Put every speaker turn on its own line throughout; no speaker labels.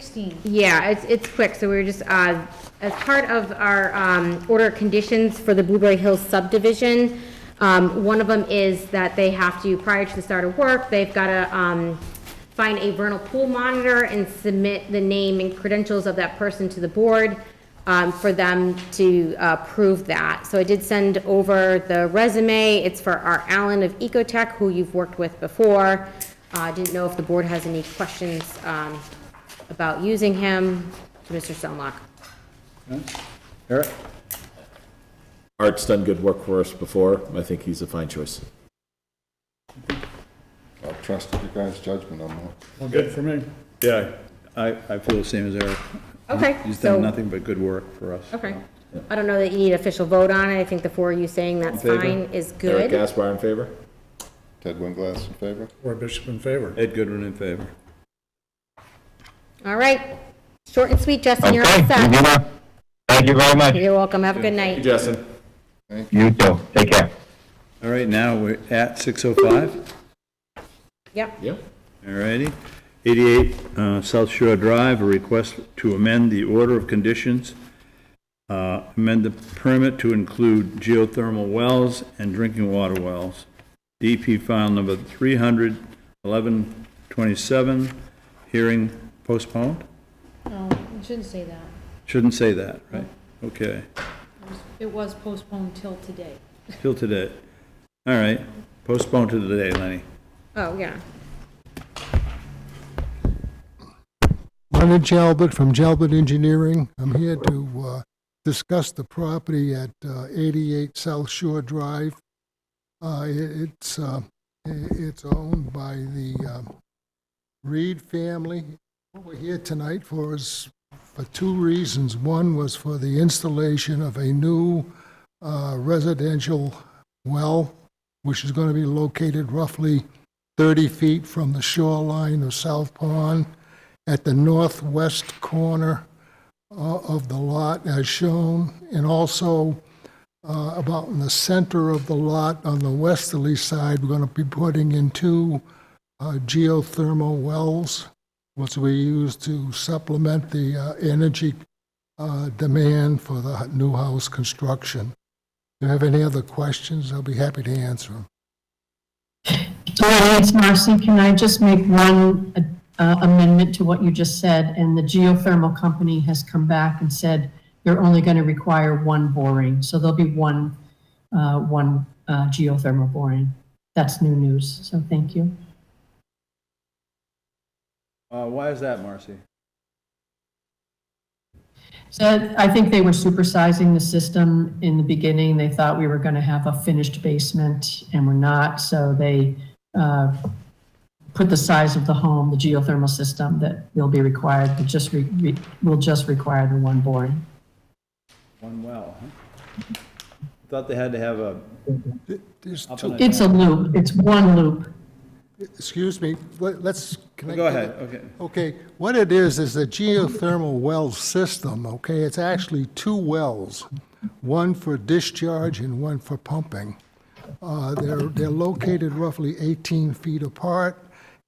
16.
Yeah, it's quick, so we were just, as part of our order of conditions for the Blueberry Hills subdivision, one of them is that they have to, prior to the start of work, they've got to find a vernal pool monitor and submit the name and credentials of that person to the board for them to prove that. So I did send over the resume. It's for our Alan of Ecotech, who you've worked with before. Didn't know if the board has any questions about using him. Mr. Selnock.
Eric?
Art's done good work for us before. I think he's a fine choice.
I trusted you guys' judgment on that.
Well, good for me. Yeah, I feel the same as Eric.
Okay,
He's
so-
done nothing but good work for us.
Okay. I don't know that you need official vote on it. I think the four of you saying that's
In favor?
fine is
Eric
good.
Gaspar in favor?
Ted Winglass in favor?
Roy Bishop in favor.
Ed Goodwin in favor.
All right. Short and sweet, Justin, you're all
Okay,
set.
Regina, thank you very much.
You're welcome. Have a good
Hey,
night.
Justin.
You too. Take care.
All right, now we're at 6:05.
Yep.
Yeah.
All righty. 88 South Shore Drive, a request to amend the order of conditions, amend the permit to include geothermal wells and drinking water wells. DP file number 300-1127, hearing postponed?
No, it shouldn't say that.
Shouldn't say that, right? Okay,
It was postponed till today.
till today. All right, postponed to today, Lenny.
Oh, yeah.
Leonard Jalbert from Jalbert Engineering. I'm here to discuss the property at 88 South Shore Drive. It's owned by the Reed family. What we're here tonight for is for two reasons. One was for the installation of a new residential well, which is going to be located roughly 30 feet from the shoreline of South Pond at the northwest corner of the lot as shown, and also about in the center of the lot on the westerly side, we're going to be putting in two geothermal wells, which we use to supplement the energy demand for the new house construction. If you have any other questions, I'll be happy to answer them.
Sorry, it's Marcy. Can I just make one amendment to what you just said? And the geothermal company has come back and said they're only going to require one boring. So there'll be one geothermal boring. That's new news. So thank you.
Why is that, Marcy?
So I think they were supersizing the system in the beginning. They thought we were going to have a finished basement, and we're not. So they put the size of the home, the geothermal system that will be required, but will just require the one boring.
One well, huh? I thought they had to have a...
There's
Up
two,
in a-
It's a loop. It's one loop.
excuse me, let's... can I
Go
get
ahead,
it?
okay.
Okay, what it is a geothermal well system, okay? It's actually two wells, one for discharge and one for pumping. They're located roughly 18 feet apart,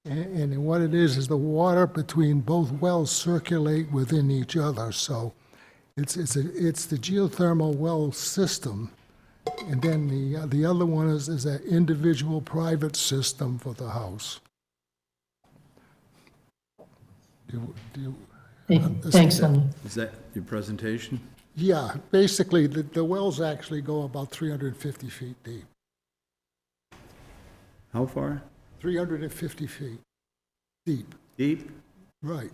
and what it is the water between both wells circulate within each other. So it's the geothermal well system, and then the other one is an individual private system for the house. Do you
Thanks, Lenny.
Is that your presentation?
Yeah, basically, the wells actually go about 350 feet deep.
How far?
350 feet deep,
Deep?
right.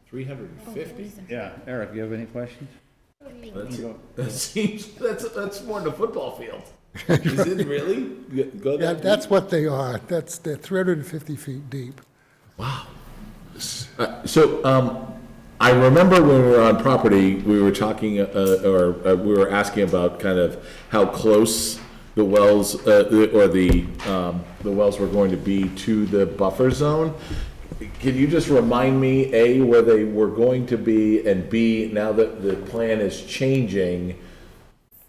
350?
Yeah. Eric, you have any questions?
That seems, that's more than a football field. Is it really? Go
Yeah,
that
that's what they are. They're 350 feet deep.
I remember when we were on property, we were talking, we were asking about kind of how close the wells, or the wells were going to be to the buffer zone. Can you just remind me, A, where they were going to be, and B, now that the plan is changing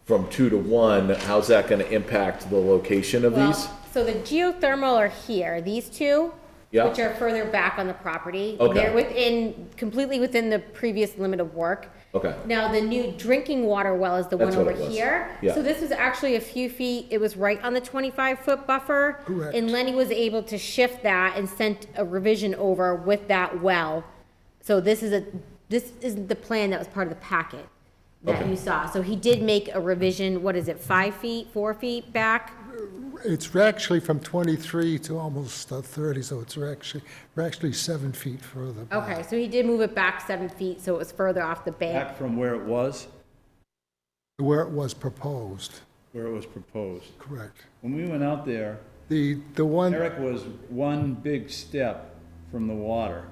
from 2 to 1, how's that going to impact the location of these?
So the geothermal are here, these two,
Yeah.
which are further back on the property.
Okay.
They're completely within the previous limit of work.
Okay.
Now, the new drinking water well is the one
That's what
over
it was.
here.
Yeah.
So this was actually a few feet, it was right on the 25-foot buffer.
Correct.
And Lenny was able to shift that and sent a revision over with that well. So this isn't the plan that was part of the packet that
Okay.
you saw. So he did make a revision, what is it, 5 feet, 4 feet back?
It's actually from 23 to almost 30, so we're actually 7 feet further back.
Okay, so he did move it back 7 feet, so it was further off the bank.
Back from where it was,
Where it was proposed,
where it was proposed.
correct.
When we went out there,
The one,
Eric was one big step from the water.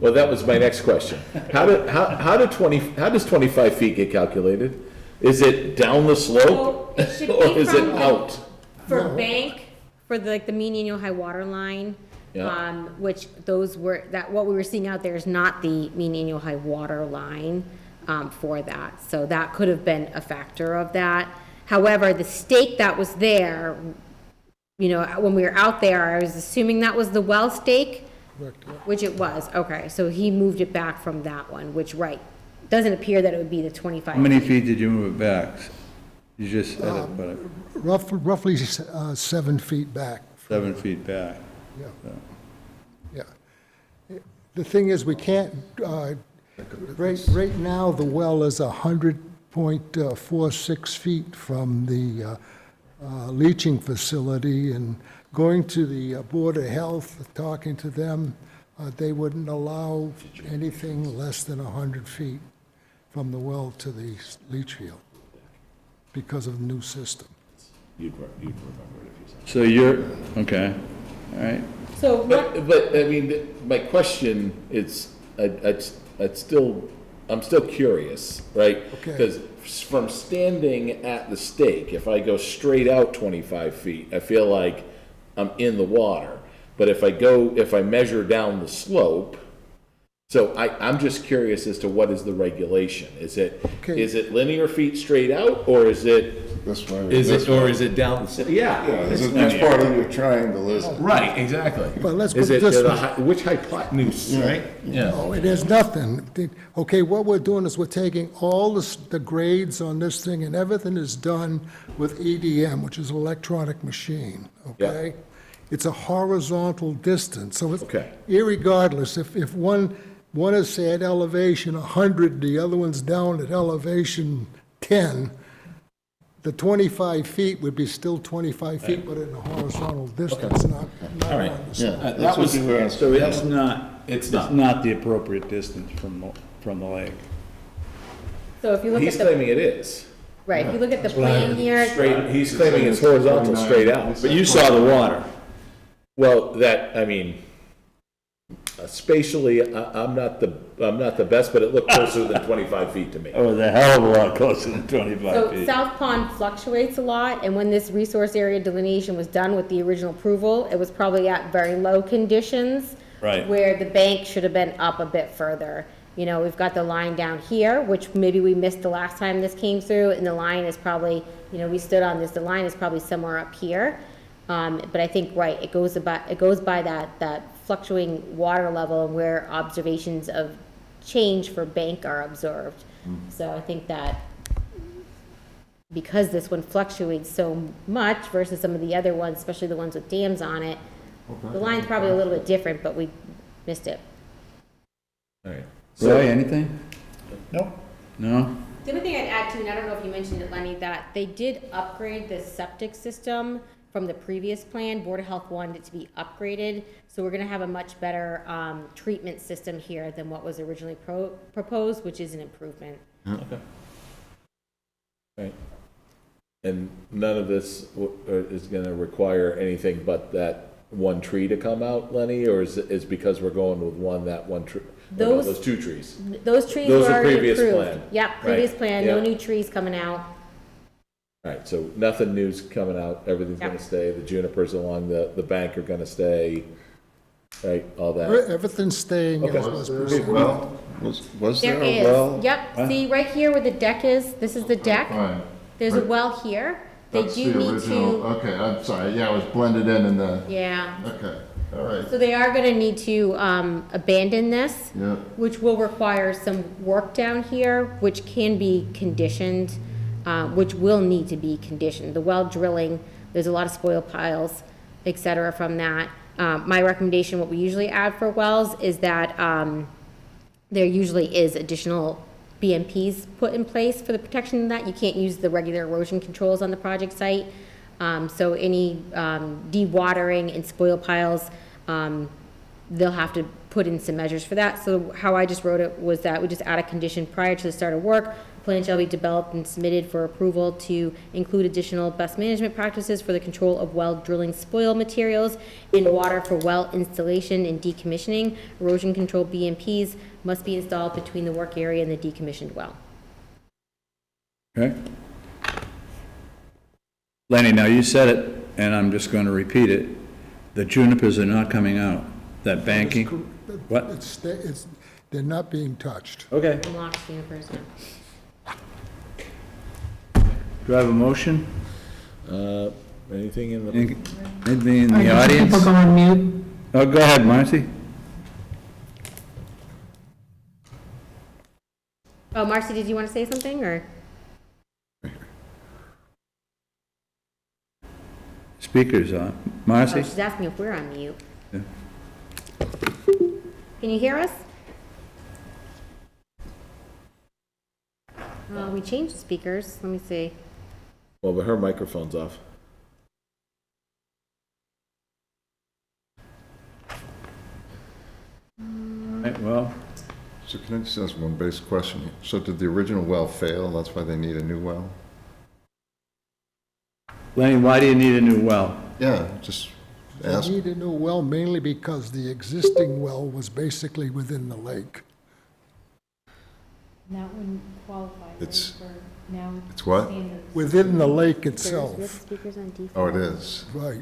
Well, that was my next question. How does 25 feet get calculated? Is it down the slope
So, it should
or
be
is
from
it
the-
out?
For bank, for the, like, the mean annual high water line,
Yeah.
which those were, what we were seeing out there is not the mean annual high water line, for that. So that could have been a factor of that. However, the stake that was there, you know, when we were out there, I was assuming that was the well stake,
correct, yeah.
which it was, okay, so he moved it back from that one, which, right, doesn't appear that it would be the 25.
How many feet did you move it back? You just said it, but
Roughly 7 feet back.
7 feet back.
Yeah. The thing is, we can't, right now, the well is 100.46 feet from the leaching facility, and going to the Board of Health, talking to them, they wouldn't allow anything less than 100 feet from the well to the leach field because of the new system.
You'd remember it if you said.
So you're, okay, all right.
So what,
But, I mean, my question is, I'm still curious, right?
Okay.
Because from standing at the stake, if I go straight out 25 feet, I feel like I'm in the water. But if I measure down the slope, so I'm just curious as to what is the regulation? Is it
Okay.
linear feet straight out, or is it
This way.
is
this
it or
way.
is it down the
Yeah,
it's
this
linear.
part of your triangle, isn't it?
Right, exactly.
Well, let's
Is
put it
it
this
the
way.
which hypotenuse, right? Yeah.
No, it is nothing. Okay, what we're doing is we're taking all the grades on this thing, and everything is done with EDM, which is electronic machine, okay? It's a horizontal distance, so it's
Okay.
irregardless, if one is, say, at elevation 100, the other one's down at elevation 10, the 25 feet would be still 25 feet, but in a horizontal distance, not
All right.
on the slope.
Yeah, that's what you were asking.
So it's not,
It's
it's
not.
not the appropriate distance from the lake.
so if you look
He's
at the,
claiming it is.
right, if you look at the plan here,
Straight, he's claiming it's horizontal straight out.
But you saw the water.
Well, I mean, spatially, I'm not the best, but it looked closer than 25 feet to me.
Oh, it was a hell of a lot closer than 25
so
feet.
South Pond fluctuates a lot, and when this resource area delineation was done with the original approval, it was probably at very low conditions.
Right.
Where the bank should have been up a bit further. You know, we've got the line down here, which maybe we missed the last time this came through, and the line is probably, you know, we stood on this, the line is probably somewhere up here. But I think, right, it goes by that fluctuating water level and where observations of change for bank are observed. So I think that because this one fluctuates so much versus some of the other ones, especially the ones with dams on it, the line's probably a little bit different, but we missed it.
All right.
Roy, anything? Nope. No?
The other thing I'd add to, and I don't know if you mentioned it, Lenny, that they did upgrade the septic system from the previous plan. Board of Health wanted it to be upgraded, so we're gonna have a much better treatment system here than what was originally proposed, which is an improvement.
Okay. Right. And none of this is gonna require anything but that one tree to come out, Lenny, or is because we're going with that one tree? Those two trees.
Those trees
Those
were
are
already
previous
approved.
plan.
Yep, previous
Right,
plan, no
yeah.
new trees coming out.
All right, so nothing new's coming out, everything's gonna
Yep.
stay, the junipers along the bank are gonna stay, right, all that.
Everything's staying as
Okay.
was
There is
presented.
a well? Was
There
there a well?
is, yep, see right here where the deck is, this is the deck.
Right.
There's a well here. They
That's
do
the
need
original.
to,
Okay, I'm sorry, yeah, it was blended in the,
yeah.
okay. All right,
So they are gonna need to, abandon this.
yeah.
Which will require some work down here, which can be conditioned, which will need to be conditioned. The well drilling, there's a lot of spoil piles, et cetera, from that. My recommendation, what we usually add for wells, is that, there usually is additional BMPs put in place for the protection of that. You can't use the regular erosion controls on the project site. So any, dewatering and spoil piles, they'll have to put in some measures for that. So how I just wrote it was that we just add a condition prior to the start of work. Plan shall be developed and submitted for approval to include additional best management practices for the control of well drilling spoil materials in water for well installation and decommissioning. Erosion control BMPs must be installed between the work area and the decommissioned well.
Okay? Lenny, now you said it, and I'm just going to repeat it. The junipers are not coming out. That banking? What?
They're not being touched.
Okay.
Unlock junipers now.
Do I have a motion?
Anything in the,
Anything in
All right,
the
did
audience?
people go on mute?
Oh, go ahead, Marcy.
Oh, Marcy, did you want to say something, or?
Speaker's on.
Oh,
Marcy?
she's asking if we're on mute.
Yeah.
Can you hear us? We changed the speakers. Let me see.
well, but her microphone's off.
Right, well,
So can I just ask one basic question? So did the original well fail? That's why they need a new well?
Lenny, why do you need a new well?
Yeah, just
They
ask.
need a new well mainly because the existing well was basically within the lake.
And that wouldn't qualify, right,
It's-
for now
It's what?
standards.
Within the lake
We have
itself,
speakers on default.
Oh, it is.
right.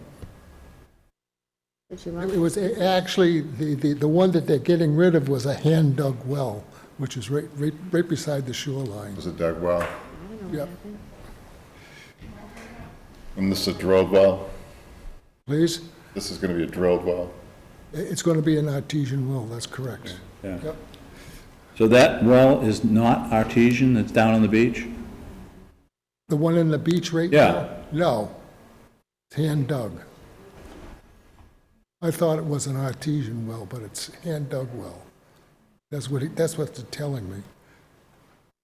Did you want?
It was actually, the one that they're getting rid of was a hand-dug well, which is right beside the shoreline.
Was it dug well?
I don't know what
Yep.
happened.
And this is a drilled well?
Please?
This is gonna be a drilled well?
It's going to be an artesian well, that's correct.
Yeah.
Yep.
So that well is not artesian, that's down on the beach?
The one in the beach right
Yeah.
now? No. It's hand-dug. I thought it was an artesian well, but it's hand-dug well. That's what they're telling me.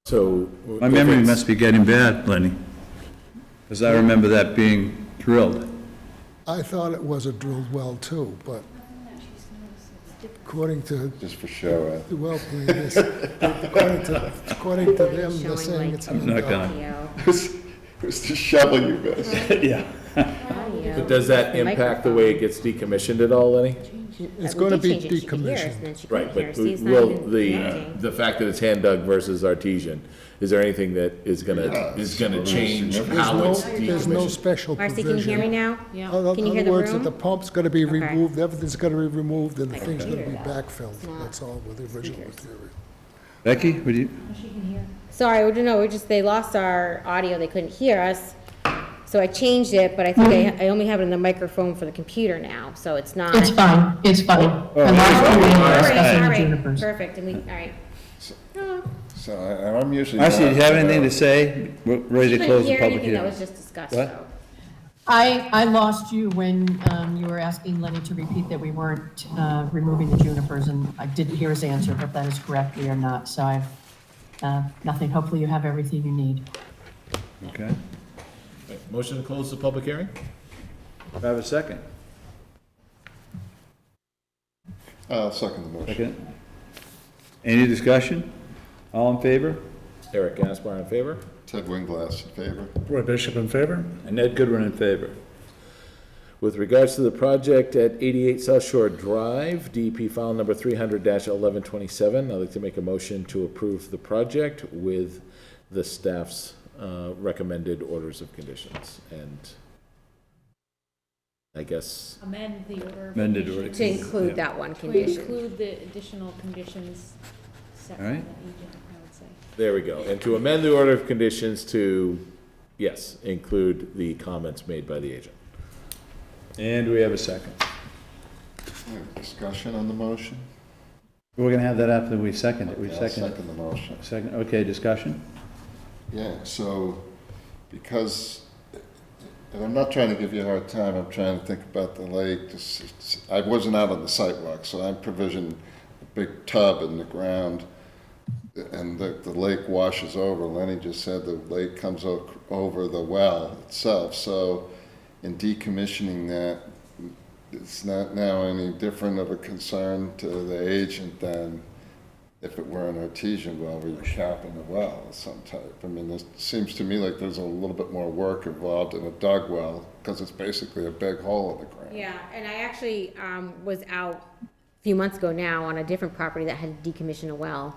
So.
My memory must be getting bad, Lenny, because I remember that being drilled.
I thought it was a drilled well too, but according to
Just for show,
the well planners, according to them, they're saying it's
I'm not
hand-dug.
gonna.
It was just shoveling your best.
Yeah.
But does that impact the way it gets decommissioned at all, Lenny?
It's going to be
She could hear us, and
decommissioned.
then she couldn't
Right,
hear
but
us. Steve's not
will
even
the,
connecting.
the fact that it's hand dug versus artesian, is there anything that is gonna change how it's
There's no
decommissioned?
special
Marcy,
provision.
can you hear me now?
Yeah.
In
Can you hear the
other words, that
room?
the pump's going to be
Okay.
removed, everything's going to be removed, and the
I
thing's
can
going to
hear
be
that.
backfilled.
It's not
That's all with the original
speakers.
material.
Becky, would you?
She can hear.
Sorry, we don't know, they lost our audio, they couldn't hear us. So I changed it, but I think I only have it in the microphone for the computer now, so it's not.
It's fine, it's fine.
Oh,
I lost you when you were
All right,
discussing
all
the
right,
junipers.
perfect, and we, all right.
So I'm usually.
Marcy, do
not-
you have anything to say? We're ready
She
to
couldn't
close the
hear
public
anything that
hearing.
was just discussed,
What?
though.
I lost you when you were asking Lenny to repeat that we weren't removing the junipers, and I didn't hear his answer, but that is correct, we are not. So I've nothing, hopefully you have everything you need.
Okay.
Motion to close the public hearing?
Do I have a second?
Second the motion.
Second. Any discussion? All in favor?
Eric Gaspar in favor?
Ted Winglass in favor.
Roy Bishop in favor?
And Ned Goodwin in favor.
With regards to the project at 88 South Shore Drive, DEP file number 300-1127, I'd like to make a motion to approve the project with the staff's recommended orders of conditions. And I guess,
Amend the order. of
Amended order.
conditions
To include
Yeah.
that one
To
condition.
include the additional conditions set by
All
the
right.
agent, I would say.
there we go. And to amend the order of conditions to, yes, include the comments made by the agent.
And we have a second.
Discussion on the motion?
We're gonna have that after we second it. We
Okay, I'll
second it.
second the motion.
Second, okay, discussion?
Yeah, so, because, and I'm not trying to give you a hard time, I'm trying to think about the lake. I wasn't out on the sidewalk, so I provisioned a big tub in the ground, and the lake washes over. Lenny just said the lake comes over the well itself, so in decommissioning that, it's not now any different of a concern to the agent than if it were an artesian well where you're capping the well of some type. I mean, it seems to me like there's a little bit more work involved in a dug well, because it's basically a big hole in the ground.
Yeah, and I actually was out a few months ago now on a different property that had decommissioned a well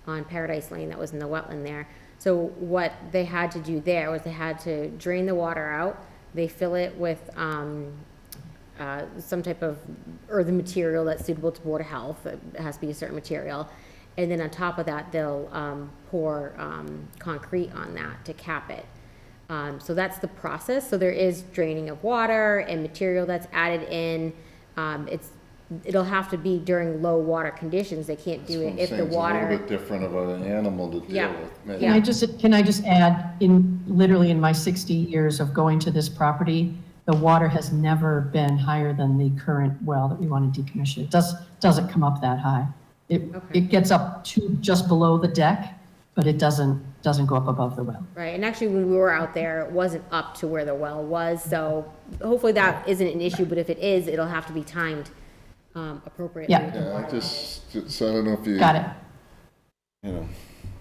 on Paradise Lane that was in the wetland there. So what they had to do there was they had to drain the water out. They fill it with some type of earthen material that's suitable to Board of Health. It has to be a certain material. And then on top of that, they'll pour concrete on that to cap it. So that's the process. So there is draining of water and material that's added in. It'll have to be during low water conditions. They can't do it if the
Seems a
water.
little bit different of an animal to deal
Yeah.
with. maybe.
Yeah.
Can I just add, literally in my 60 years of going to this property, the water has never been higher than the current well that we want to decommission. It doesn't come up that high. It gets up to just below the deck, but it doesn't go up above the well.
Right, and actually when we were out there, it wasn't up to where the well was, so hopefully that isn't an issue, but if it is, it'll have to be timed appropriately.
Yeah.
Yeah, so I don't know if you.
Got it.
You know,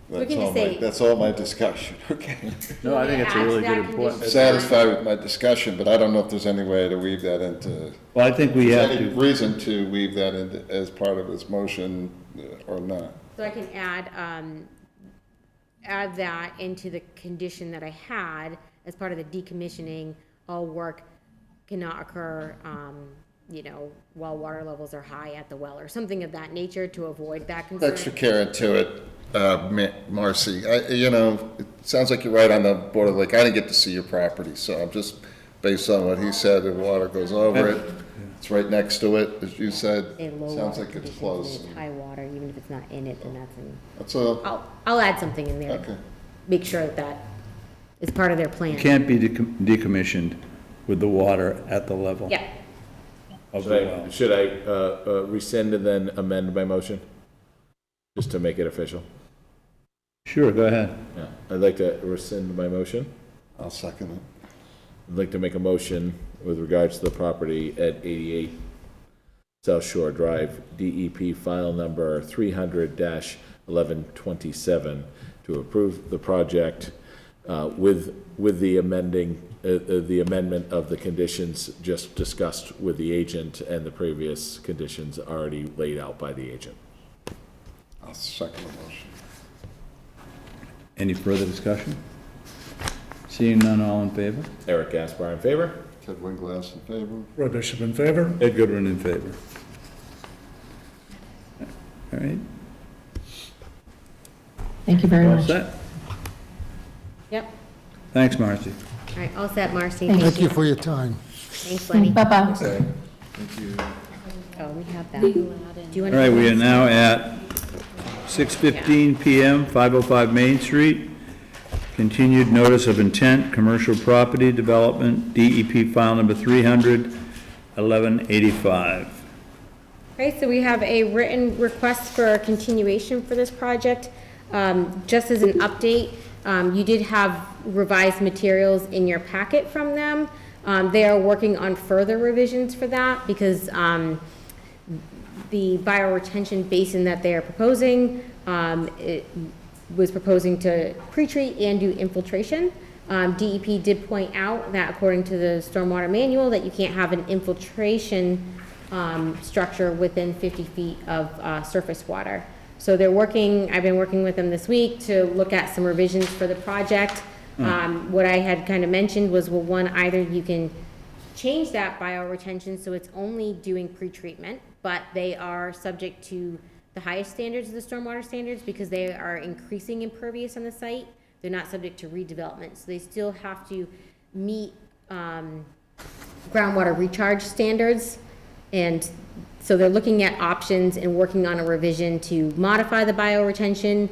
We can just say-
that's all my discussion, okay.
No, I think it's a really good
Add to that
important.
condition.
Satisfied with my discussion, but I don't know if there's any way to weave that into,
Well, I think we have
any
to,
reason to weave that into as part of this motion or not.
So I can add that into the condition that I had as part of the decommissioning. All work cannot occur, while water levels are high at the well, or something of that nature to avoid that concern.
Extra care into it, Marcy. It sounds like you're right on the border lake. I didn't get to see your property, so I'm just, based on what he said, the water goes over it. It's right next to it, as you said.
Say low
Sounds
water
like it's
conditions,
close.
and it's high water, even if it's not in it, then that's in.
That's all.
I'll add something in there.
Okay.
Make sure that is part of their plan.
can't be decommissioned with the water at the level
Yeah,
of the well.
Should I rescind and then amend my motion? Just to make it official?
Sure, go ahead.
Yeah, I'd like to rescind my motion.
I'll second it.
I'd like to make a motion with regards to the property at 88 South Shore Drive, DEP file number 300-1127, to approve the project with the amendment of the conditions just discussed with the agent and the previous conditions already laid out by the agent.
I'll second the motion.
Any further discussion? Seeing none, all in favor?
Eric Gaspar in favor?
Ted Winglass in favor?
Roy Bishop in favor.
Ed Goodwin in favor. All right,
Thank you very
all
much.
set?
yep.
Thanks, Marcy.
All right, all set, Marcy.
Thank you for your time.
Thanks, Lenny.
Bye-bye.
Oh, we have that.
Legal add in.
Do you want
All
to?
right, we are now at 6:15 PM, 505 Main Street. Continued notice of intent, commercial property development, DEP file number 300-1185.
Okay, so we have a written request for a continuation for this project. Just as an update, you did have revised materials in your packet from them. They are working on further revisions for that because the bioretention basin that they are proposing, it was proposing to pre-treat and do infiltration. DEP did point out that according to the stormwater manual, that you can't have an infiltration structure within 50 feet of surface water. So they're working, I've been working with them this week to look at some revisions for the project. What I had kind of mentioned was, well, one, either you can change that bioretention so it's only doing pre-treatment, but they are subject to the highest standards of the stormwater standards because they are increasing impervious on the site. They're not subject to redevelopment, so they still have to meet groundwater recharge standards, and So they're looking at options and working on a revision to modify the bioretention,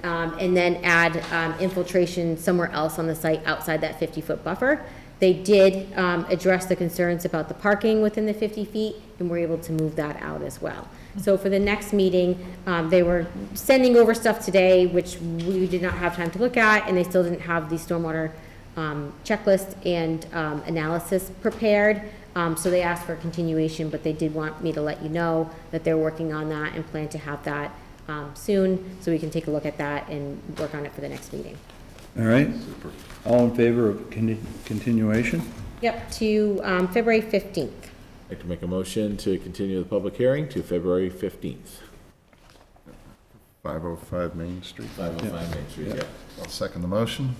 and then add infiltration somewhere else on the site outside that 50-foot buffer. They did address the concerns about the parking within the 50 feet, and were able to move that out as well. So for the next meeting, they were sending over stuff today, which we did not have time to look at, and they still didn't have the stormwater checklist and analysis prepared. So they asked for a continuation, but they did want me to let you know that they're working on that and plan to have that soon, so we can take a look at that and work on it for the next meeting.
All right? All in favor of continuation?
Yep, to February 15th.
I'd like to make a motion to continue the public hearing to February 15th.
505 Main Street.
505 Main Street, yeah.
I'll second the motion.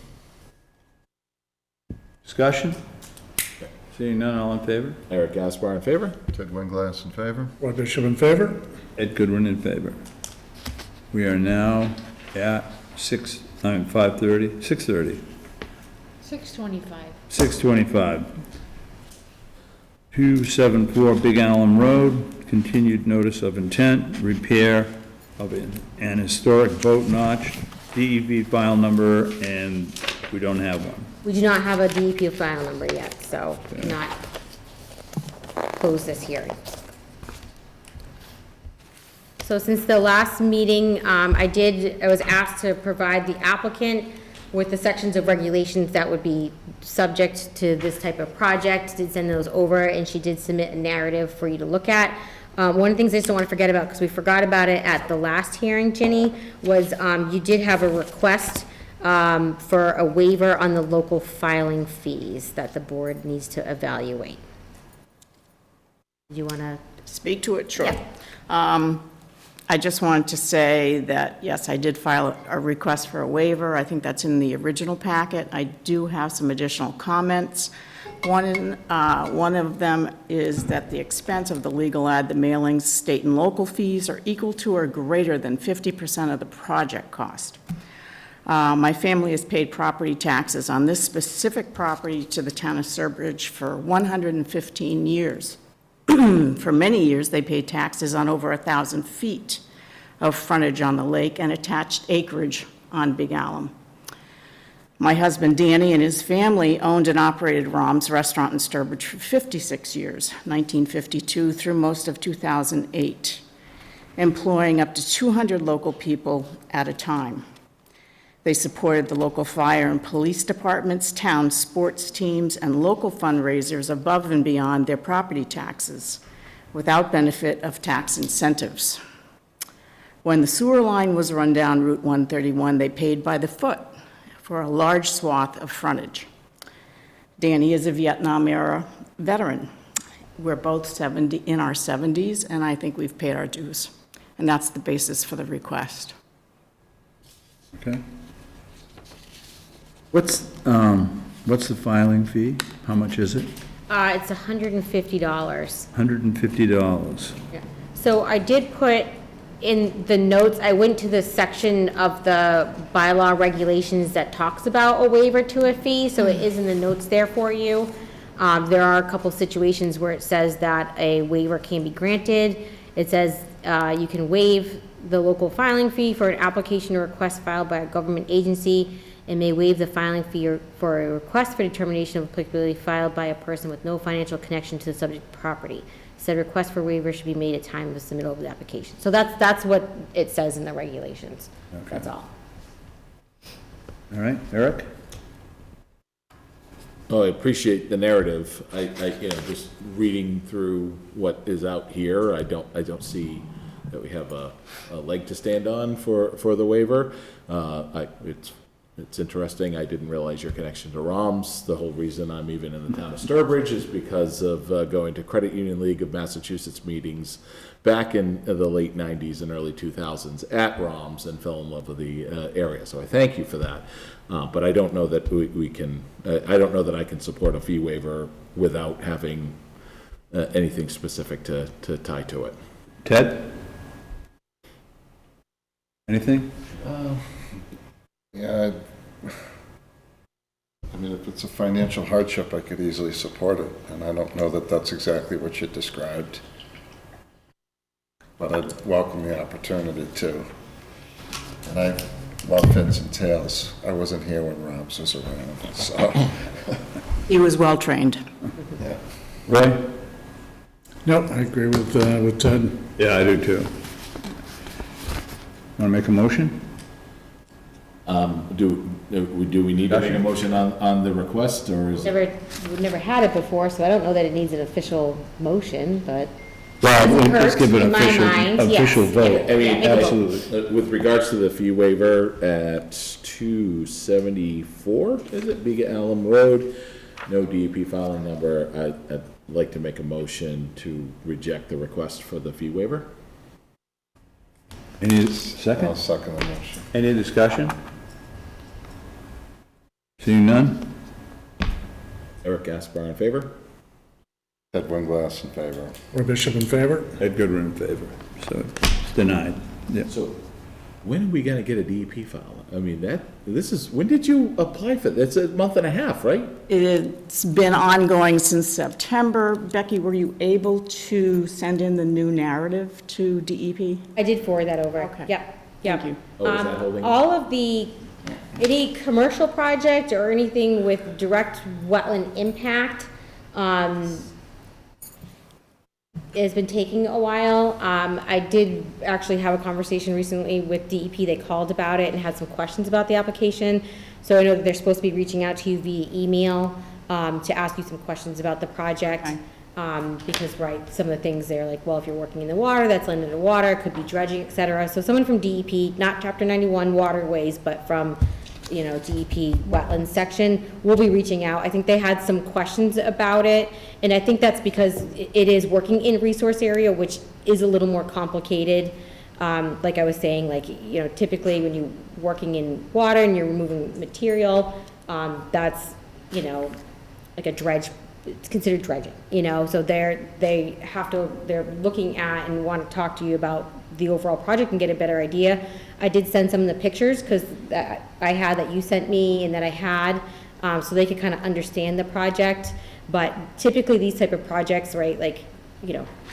Discussion? Seeing none, all in favor?
Eric Gaspar in favor?
Ted Winglass in favor.
Roy Bishop in favor?
Ed Goodwin in favor. We are now at 6:30.
625.
6:25. 274 Big Allen Road, continued notice of intent, repair of an historic boat notch, DEP file number, and we don't have one.
We do not have a DEP file number yet, so not close this hearing. So since the last meeting, I was asked to provide the applicant with the sections of regulations that would be subject to this type of project. Did send those over, and she did submit a narrative for you to look at. One of the things I just don't want to forget about, because we forgot about it at the last hearing, Ginny, was you did have a request for a waiver on the local filing fees that the board needs to evaluate. Do you want to?
Speak to it, sure.
Yeah.
I just wanted to say that, yes, I did file a request for a waiver. I think that's in the original packet. I do have some additional comments. One of them is that the expense of the legal ad, the mailings, state and local fees are equal to or greater than 50% of the project cost. My family has paid property taxes on this specific property to the town of Sturbridge for 115 years. For many years, they paid taxes on over 1,000 feet of frontage on the lake and attached acreage on Big Alum. My husband Danny and his family owned and operated Rom's Restaurant in Sturbridge for 56 years, 1952 through most of 2008, employing up to 200 local people at a time. They supported the local fire and police departments, town sports teams, and local fundraisers above and beyond their property taxes, without benefit of tax incentives. When the sewer line was run down Route 131, they paid by the foot for a large swath of frontage. Danny is a Vietnam-era veteran. We're both in our 70s, and I think we've paid our dues. And that's the basis for the request.
Okay. What's the filing fee? How much is it?
It's $150.
$150.
Yeah. So I did put in the notes, I went to the section of the bylaw regulations that talks about a waiver to a fee, so it is in the notes there for you. There are a couple situations where it says that a waiver can be granted. It says you can waive the local filing fee for an application or request filed by a government agency, and may waive the filing fee for a request for determination of applicability filed by a person with no financial connection to the subject property. Said request for waiver should be made at time of the submittal of the application. So that's what it says in the regulations.
Okay.
That's all.
All right, Eric?
Oh, I appreciate the narrative. I just reading through what is out here, I don't see that we have a leg to stand on for the waiver. It's interesting. I didn't realize your connection to ROMS. The whole reason I'm even in the town of Sturbridge is because of going to Credit Union League of Massachusetts meetings back in the late 90s and early 2000s at ROMS, and fell in love with the area. So I thank you for that. But I don't know that we can, I don't know that I can support a fee waiver without having anything specific to tie to it.
Ted? Anything?
Yeah, I mean, if it's a financial hardship, I could easily support it, and I don't know that that's exactly what you described. but I'd welcome the opportunity too. And I love fins and tails. I wasn't here when Rob's was around, so,
He was well-trained.
yeah.
Ray?
No, I agree with Ted.
Yeah, I do too. Want to make a motion?
Do we need to make a motion on the request, or is it?
We've never had it before, so I don't know that it needs an official motion, but
Well,
Doesn't
let's
hurt
give it
in
an
my
official,
mind, yes.
official vote.
I mean,
Yeah, make a vote.
absolutely. With regards to the fee waiver at 274, is it, Bega Alum Road? No DEP filing number. I'd like to make a motion to reject the request for the fee waiver.
Any
I'll
second?
second the motion.
Any discussion? Seeing none?
Eric Gaspar in favor?
Ed Winglass in favor.
Roy Bishop in favor?
Ed Goodwin in favor, so it's denied. Yeah.
So, when are we gonna get a DEP file? I mean, when did you apply for, that's a month and a half, right?
It's been ongoing since September. Becky, were you able to send in the new narrative to DEP?
I did forward that over.
Okay.
Yep, yep.
Thank you.
Oh, is that holding?
All of any commercial project or anything with direct wetland impact, has been taking a while. I did actually have a conversation recently with DEP. They called about it and had some questions about the application. So I know that they're supposed to be reaching out to you via email, to ask you some questions about the project.
Okay.
Because, right, some of the things they're like, well, if you're working in the water, that's land under water, it could be dredging, et cetera. So someone from DEP, not Chapter 91 waterways, but from, DEP wetlands section, will be reaching out. I think they had some questions about it, and I think that's because it is working in resource area, which is a little more complicated. Like I was saying, typically when you're working in water and you're removing material, that's, like a dredge, it's considered dredging, so they're looking at and want to talk to you about the overall project and get a better idea. I did send some of the pictures because I had that you sent me and that I had, so they could kind of understand the project. But typically these type of projects, right,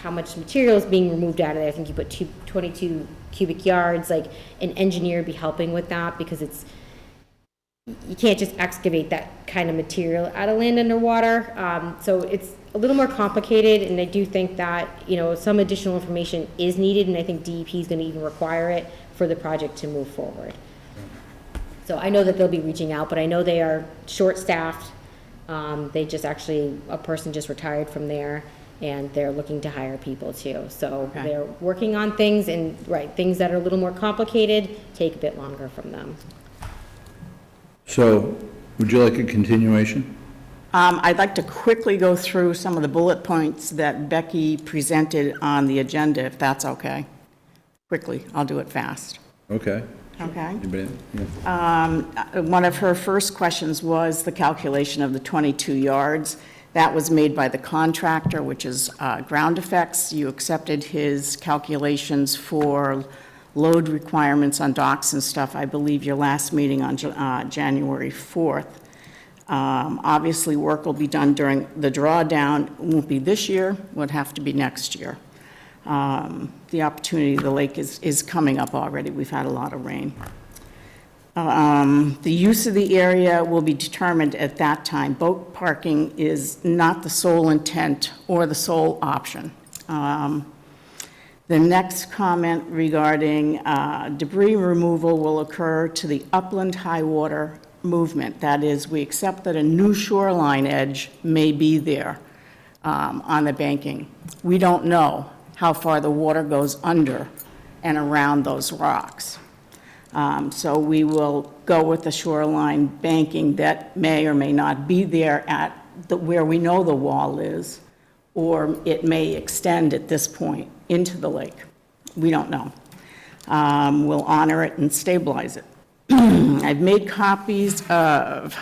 how much material is being removed out of there. I think you put 22 cubic yards, an engineer would be helping with that because you can't just excavate that kind of material out of land underwater. So it's a little more complicated, and I do think that, some additional information is needed, and I think DEP is going to even require it for the project to move forward. So I know that they'll be reaching out, but I know they are short-staffed. A person just retired from there, and they're looking to hire people too. So
Okay.
They're working on things, and, right, things that are a little more complicated take a bit longer from them.
So, would you like a continuation?
I'd like to quickly go through some of the bullet points that Becky presented on the agenda, if that's okay. Quickly, I'll do it fast.
Okay.
Okay?
Anybody? Yeah.
One of her first questions was the calculation of the 22 yards. That was made by the contractor, which is Ground Effects. You accepted his calculations for load requirements on docks and stuff, I believe, your last meeting on January 4th. Obviously, work will be done during the drawdown. It won't be this year, would have to be next year. The opportunity, the lake is coming up already. We've had a lot of rain. The use of the area will be determined at that time. Boat parking is not the sole intent or the sole option. The next comment regarding debris removal will occur to the upland high water movement. That is, we accept that a new shoreline edge may be there on the banking. We don't know how far the water goes under and around those rocks. So we will go with the shoreline banking that may or may not be there at where we know the wall is, or it may extend at this point into the lake. We don't know. We'll honor it and stabilize it. I've made copies of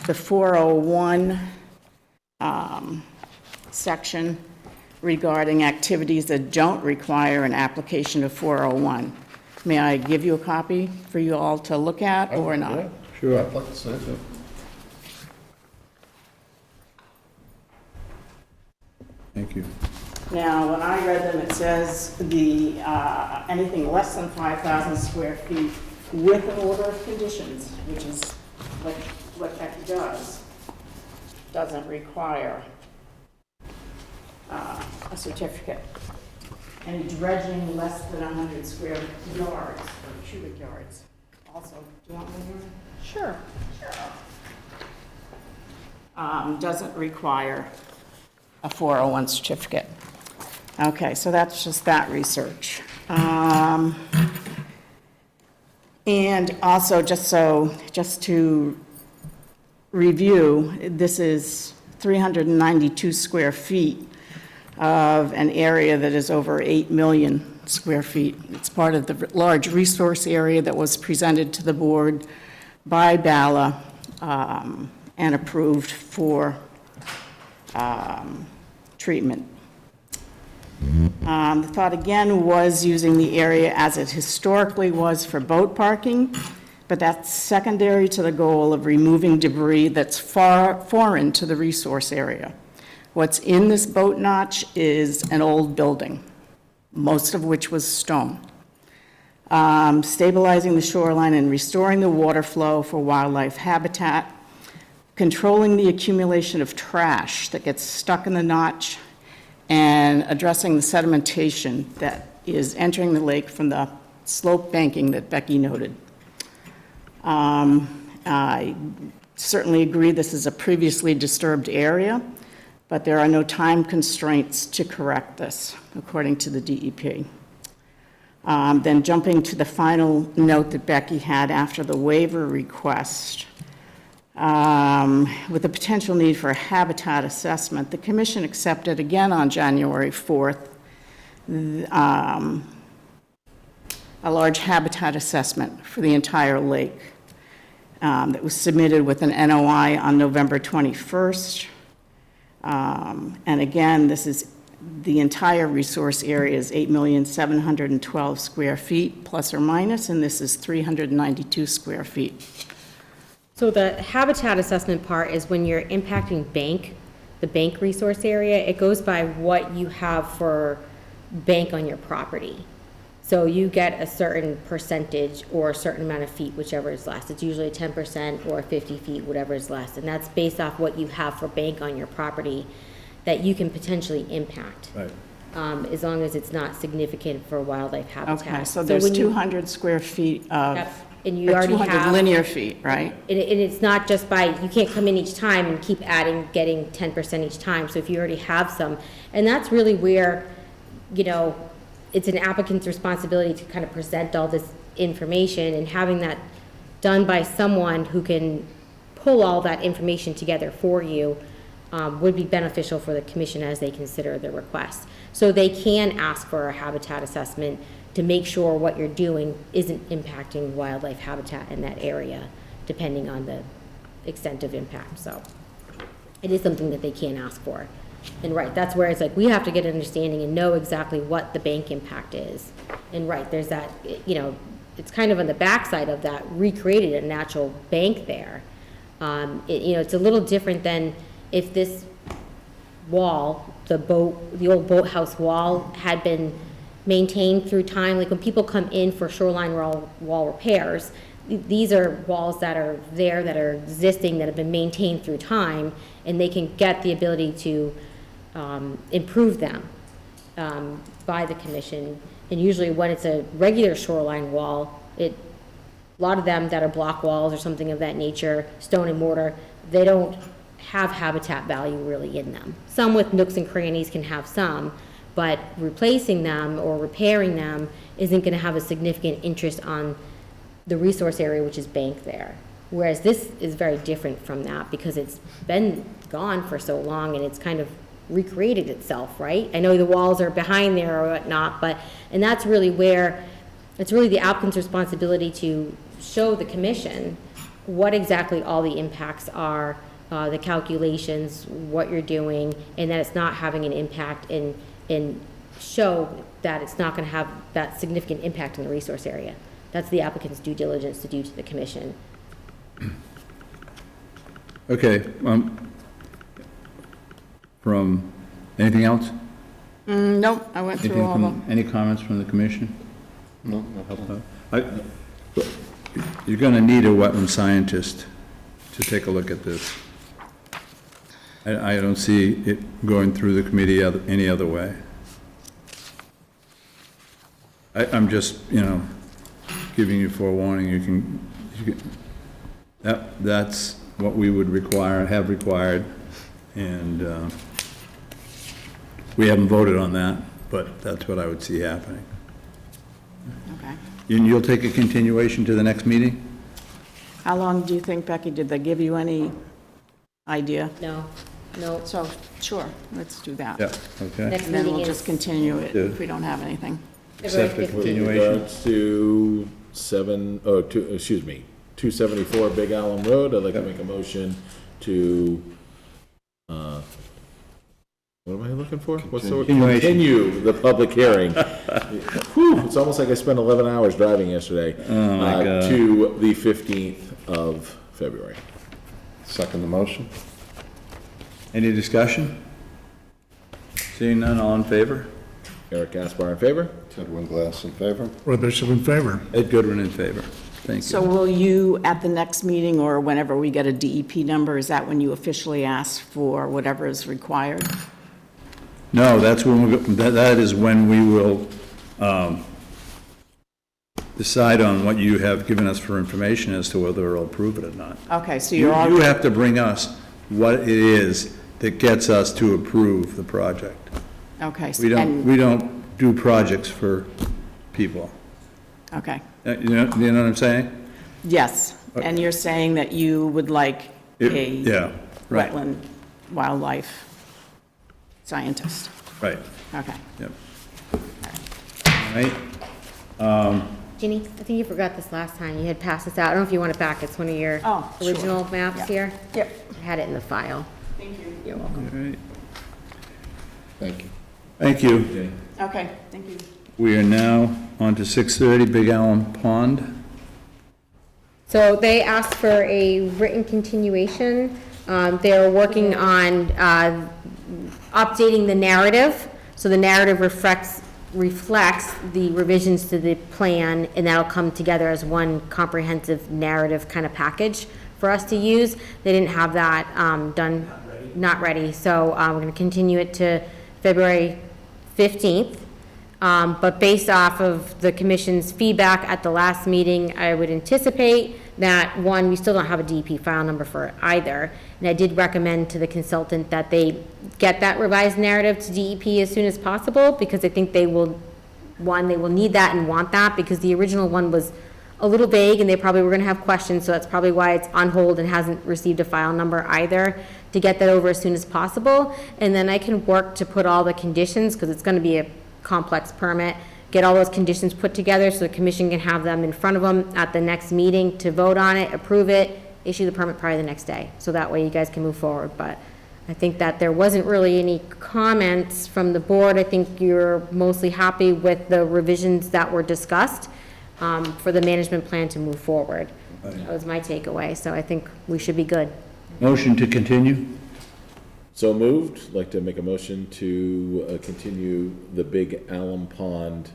the 401 section regarding activities that don't require an application of 401. May I give you a copy for you all to look at or not?
Yeah,
Sure.
I'd like to say so.
Thank you.
Now, when I read them, it says anything less than 5,000 square feet with an order of conditions, which is what Becky does, doesn't require a certificate. Any dredging less than 100 square yards or cubic yards. Also, do you want me to? Sure. Doesn't require a 401 certificate. Okay, so that's just that research. And also, just to review, this is 392 square feet of an area that is over 8 million square feet. It's part of the large resource area that was presented to the board by BALA and approved for treatment. The thought again was using the area as it historically was for boat parking, but that's secondary to the goal of removing debris that's foreign to the resource area. What's in this boat notch is an old building, most of which was stone. Stabilizing the shoreline and restoring the water flow for wildlife habitat, controlling the accumulation of trash that gets stuck in the notch, and addressing the sedimentation that is entering the lake from the slope banking that Becky noted. I certainly agree this is a previously disturbed area, but there are no time constraints to correct this, according to the DEP. Then jumping to the final note that Becky had after the waiver request, with the potential need for a habitat assessment, the commission accepted again on January 4th a large habitat assessment for the entire lake that was submitted with an NOI on November 21st. And again, this is the entire resource area is 8,712 square feet plus or minus, and this is 392 square feet.
So the habitat assessment part is when you're impacting the bank resource area, it goes by what you have for bank on your property. So you get a certain percentage or a certain amount of feet, whichever is less. It's usually 10% or 50 feet, whatever is less. And that's based off what you have for bank on your property that you can potentially impact.
Right.
As long as it's not significant for wildlife habitat.
Okay, so there's
when you-
200 square feet of,
Yep, and you already
200
have.
linear feet, right?
And it's not just by, you can't come in each time and keep adding, getting 10% each time. So if you already have some, and that's really where, you know, it's an applicant's responsibility to kind of present all this information, and having that done by someone who can pull all that information together for you would be beneficial for the commission as they consider the request. So they can ask for a habitat assessment to make sure what you're doing isn't impacting wildlife habitat in that area, depending on the extent of impact. So it is something that they can ask for. And right, that's where it's like, we have to get an understanding and know exactly what the bank impact is. And right, there's that, you know, it's kind of on the backside of that, recreated a natural bank there. You know, it's a little different than if this wall, the old boathouse wall had been maintained through time. Like when people come in for shoreline wall repairs, these are walls that are there, that are existing, that have been maintained through time, and they can get the ability to improve them by the commission. And usually when it's a regular shoreline wall, a lot of them that are block walls or something of that nature, stone and mortar, they don't have habitat value really in them. Some with nooks and crannies can have some, but replacing them or repairing them isn't going to have a significant interest on the resource area, which is bank there. Whereas this is very different from that because it's been gone for so long and it's kind of recreated itself, right? I know the walls are behind there or whatnot, and that's really where, it's really the applicant's responsibility to show the commission what exactly all the impacts are, the calculations, what you're doing, and that it's not having an impact, and show that it's not going to have that significant impact in the resource area. That's the applicant's due diligence to do to the commission.
Okay, from, anything else?
Nope, I went through
Anything
all of them.
from, any comments from the commission?
No, no.
You're gonna need a wetland scientist to take a look at this. I don't see it going through the committee any other way. I'm just, giving you forewarning, you can, that's what we would require, have required, and, we haven't voted on that, but that's what I would see happening.
Okay.
And you'll take a continuation to the next meeting?
How long do you think, Becky, did they give you any idea?
No, no.
So, sure, let's do that.
Yeah, okay.
Next
And then
meeting
we'll
is
just continue it
Yeah.
if we don't have anything.
February
Accept the
15th.
With
continuation.
regards to 274 Big Allen Road, I'd like to make a motion to, what am I looking for? What's the word?
Continuation.
Continue the public hearing. Whew, it's almost like I spent 11 hours driving yesterday.
Oh, my God.
To the 15th of February.
Second the motion?
Any discussion? Seeing none, all in favor?
Eric Gaspar in favor?
Ted Winglass in favor?
Roy Bishop in favor.
Ed Goodwin in favor. Thank
So
you.
will you, at the next meeting or whenever we get a DEP number, is that when you officially ask for whatever is required?
No, that's when that is when we will, decide on what you have given us for information as to whether we'll approve it or not.
Okay, so
You
you're all,
you have to bring us what it is that gets us to approve the project.
okay.
We don't do projects for people.
Okay,
You know what I'm saying?
yes. And you're saying that you would like a
Yeah, right,
wetland wildlife scientist?
right,
Okay.
yep. All right,
Ginny, I think you forgot this last time. You had passed this out. I don't know if you want it back. It's one of your
Oh, sure.
original maps
Yeah.
here.
Yep.
I had it in the file.
Thank you.
You're welcome.
all right.
Thank you.
Thank you.
Okay, thank you.
We are now on to 6:30 Big Allen Pond.
So they asked for a written continuation. They're working on updating the narrative. So the narrative reflects the revisions to the plan, and that'll come together as one comprehensive narrative kind of package for us to use. They didn't have that done, not ready. So we're going to continue it to February 15th. But based off of the commission's feedback at the last meeting, I would anticipate that, one, we still don't have a DEP file number for it either. And I did recommend to the consultant that they get that revised narrative to DEP as soon as possible, because I think they will need that and want that, because the original one was a little vague and they probably were gonna have questions, so that's probably why it's on hold and hasn't received a file number either, to get that over as soon as possible. And then I can work to put all the conditions, because it's gonna be a complex permit, get all those conditions put together so the commission can have them in front of them at the next meeting to vote on it, approve it, issue the permit probably the next day. So that way you guys can move forward. But I think that there wasn't really any comments from the board. I think you're mostly happy with the revisions that were discussed for the management plan to move forward. That was my takeaway. So I think we should be good.
Motion to continue?
So moved. I'd like to make a motion to continue the Big Allen Pond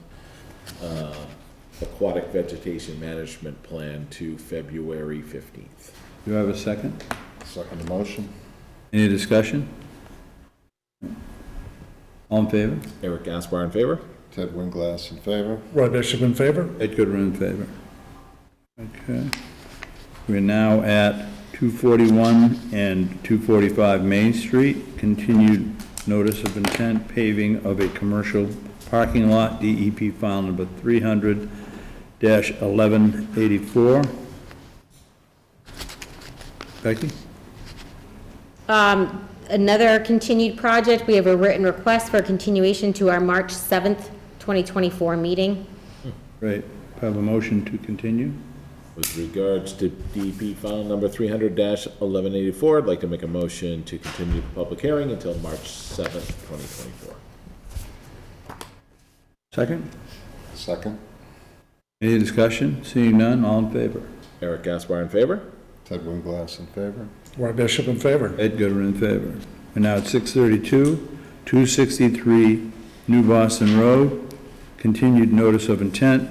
aquatic vegetation management plan to February 15th.
Do you have a second?
Second the motion?
Any discussion? All in favor?
Eric Gaspar in favor?
Ted Winglass in favor?
Roy Bishop in favor.
Ed Goodwin in favor. Okay. We're now at 241 and 245 Main Street, continued notice of intent paving of a commercial parking lot, DEP file number 300-1184. Becky?
Another continued project, we have a written request for a continuation to our March 7th, 2024 meeting.
Great. Have a motion to continue?
With regards to DEP file number 300-1184, I'd like to make a motion to continue the public hearing until March 7th, 2024.
Second?
Second?
Any discussion? Seeing none, all in favor?
Eric Gaspar in favor?
Ted Winglass in favor?
Roy Bishop in favor.
Ed Goodwin in favor. We're now at 632, 263 New Boston Road, continued notice of intent,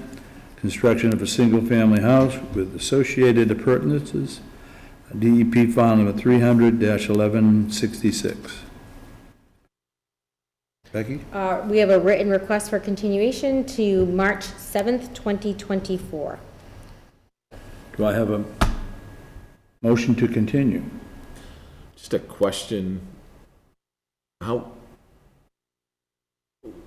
construction of a single-family house with associated appurtenances, DEP file number 300-1166. Becky?
We have a written request for continuation to March 7th, 2024.
Do I have a motion to continue?
Just a question.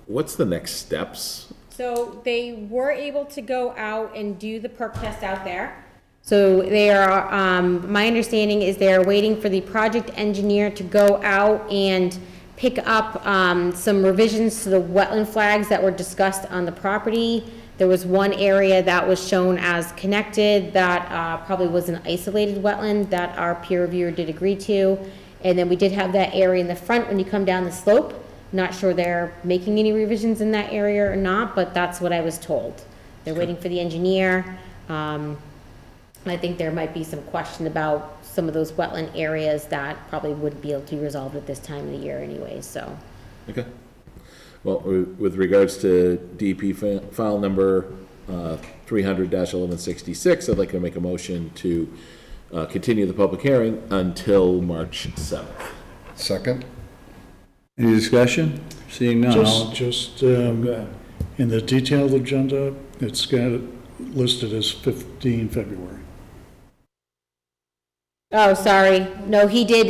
What's the next steps?
So they were able to go out and do the perk test out there. So they are, my understanding is they are waiting for the project engineer to go out and pick up some revisions to the wetland flags that were discussed on the property. There was one area that was shown as connected that probably was an isolated wetland that our peer reviewer did agree to. And then we did have that area in the front when you come down the slope. Not sure they're making any revisions in that area or not, but that's what I was told. They're waiting for the engineer. I think there might be some question about some of those wetland areas that probably wouldn't be able to be resolved at this time of the year anyway, so.
Okay. Well, with regards to DEP file number 300-1166, I'd like to make a motion to continue the public hearing until March 7th.
Second?
Any discussion? Seeing none, all...
Just,
Go ahead.
in the detailed agenda, it's got it listed as 15 February.
Oh, sorry. No, he did,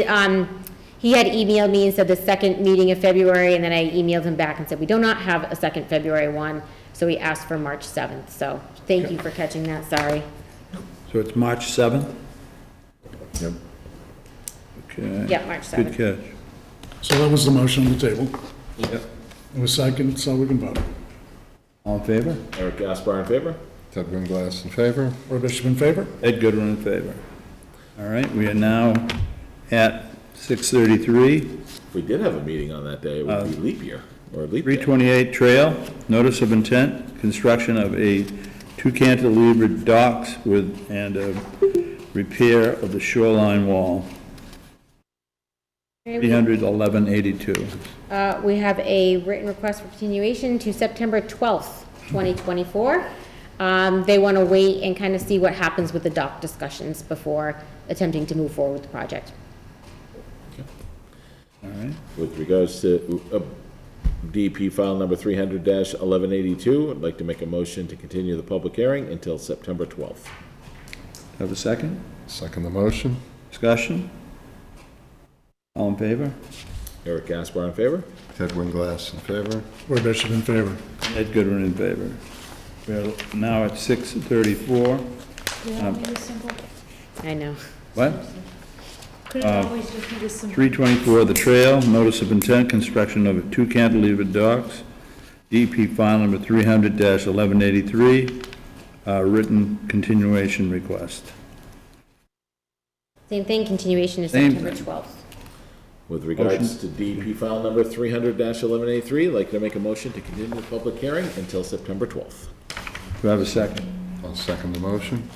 he had emailed me and said the second meeting of February, and then I emailed him back and said, we do not have a second February one, so he asked for March 7th. So thank you for catching that, sorry.
So it's March 7th?
Yep.
Okay.
Yep, March 7th.
Good catch.
So that was the motion on the table.
Yep.
It was second, so we can vote.
All in favor?
Eric Gaspar in favor?
Ted Winglass in favor?
Roy Bishop in favor?
Ed Goodwin in favor. All right, we are now at 6:33.
If we did have a meeting on that day, it would be leap year, or leap day.
328 Trail, notice of intent, construction of a two cantilevered docks and a repair of the shoreline wall. 31182.
We have a written request for continuation to September 12th, 2024. They want to wait and kind of see what happens with the dock discussions before attempting to move forward with the project.
All right,
With regards to DEP file number 300-1182, I'd like to make a motion to continue the public hearing until September 12th.
have a second?
Second the motion?
Discussion? All in favor?
Eric Gaspar in favor?
Ted Winglass in favor?
Roy Bishop in favor.
Ed Goodwin in favor. We're now at 6:34.
Could it all be this simple?
I know.
What?
Could it always just be this simple?
324 The Trail, notice of intent, construction of two cantilevered docks, DEP file number 300-1183, written continuation request.
Same thing, continuation to
Same
September
thing.
12th.
With regards to DEP file number 300-1183, I'd like to make a motion to continue the public hearing until September 12th.
Do I have a second?
I'll second the motion.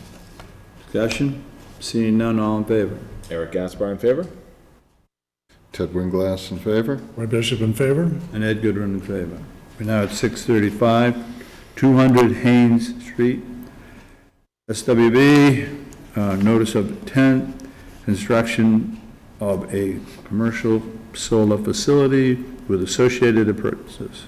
Discussion? Seeing none, all in favor?
Eric Gaspar in favor?
Ted Winglass in favor?
Roy Bishop in favor.
And Ed Goodwin in favor. We're now at 6:35, 200 Haynes Street, SWB, notice of intent, construction of a commercial solar facility with associated appurtenances.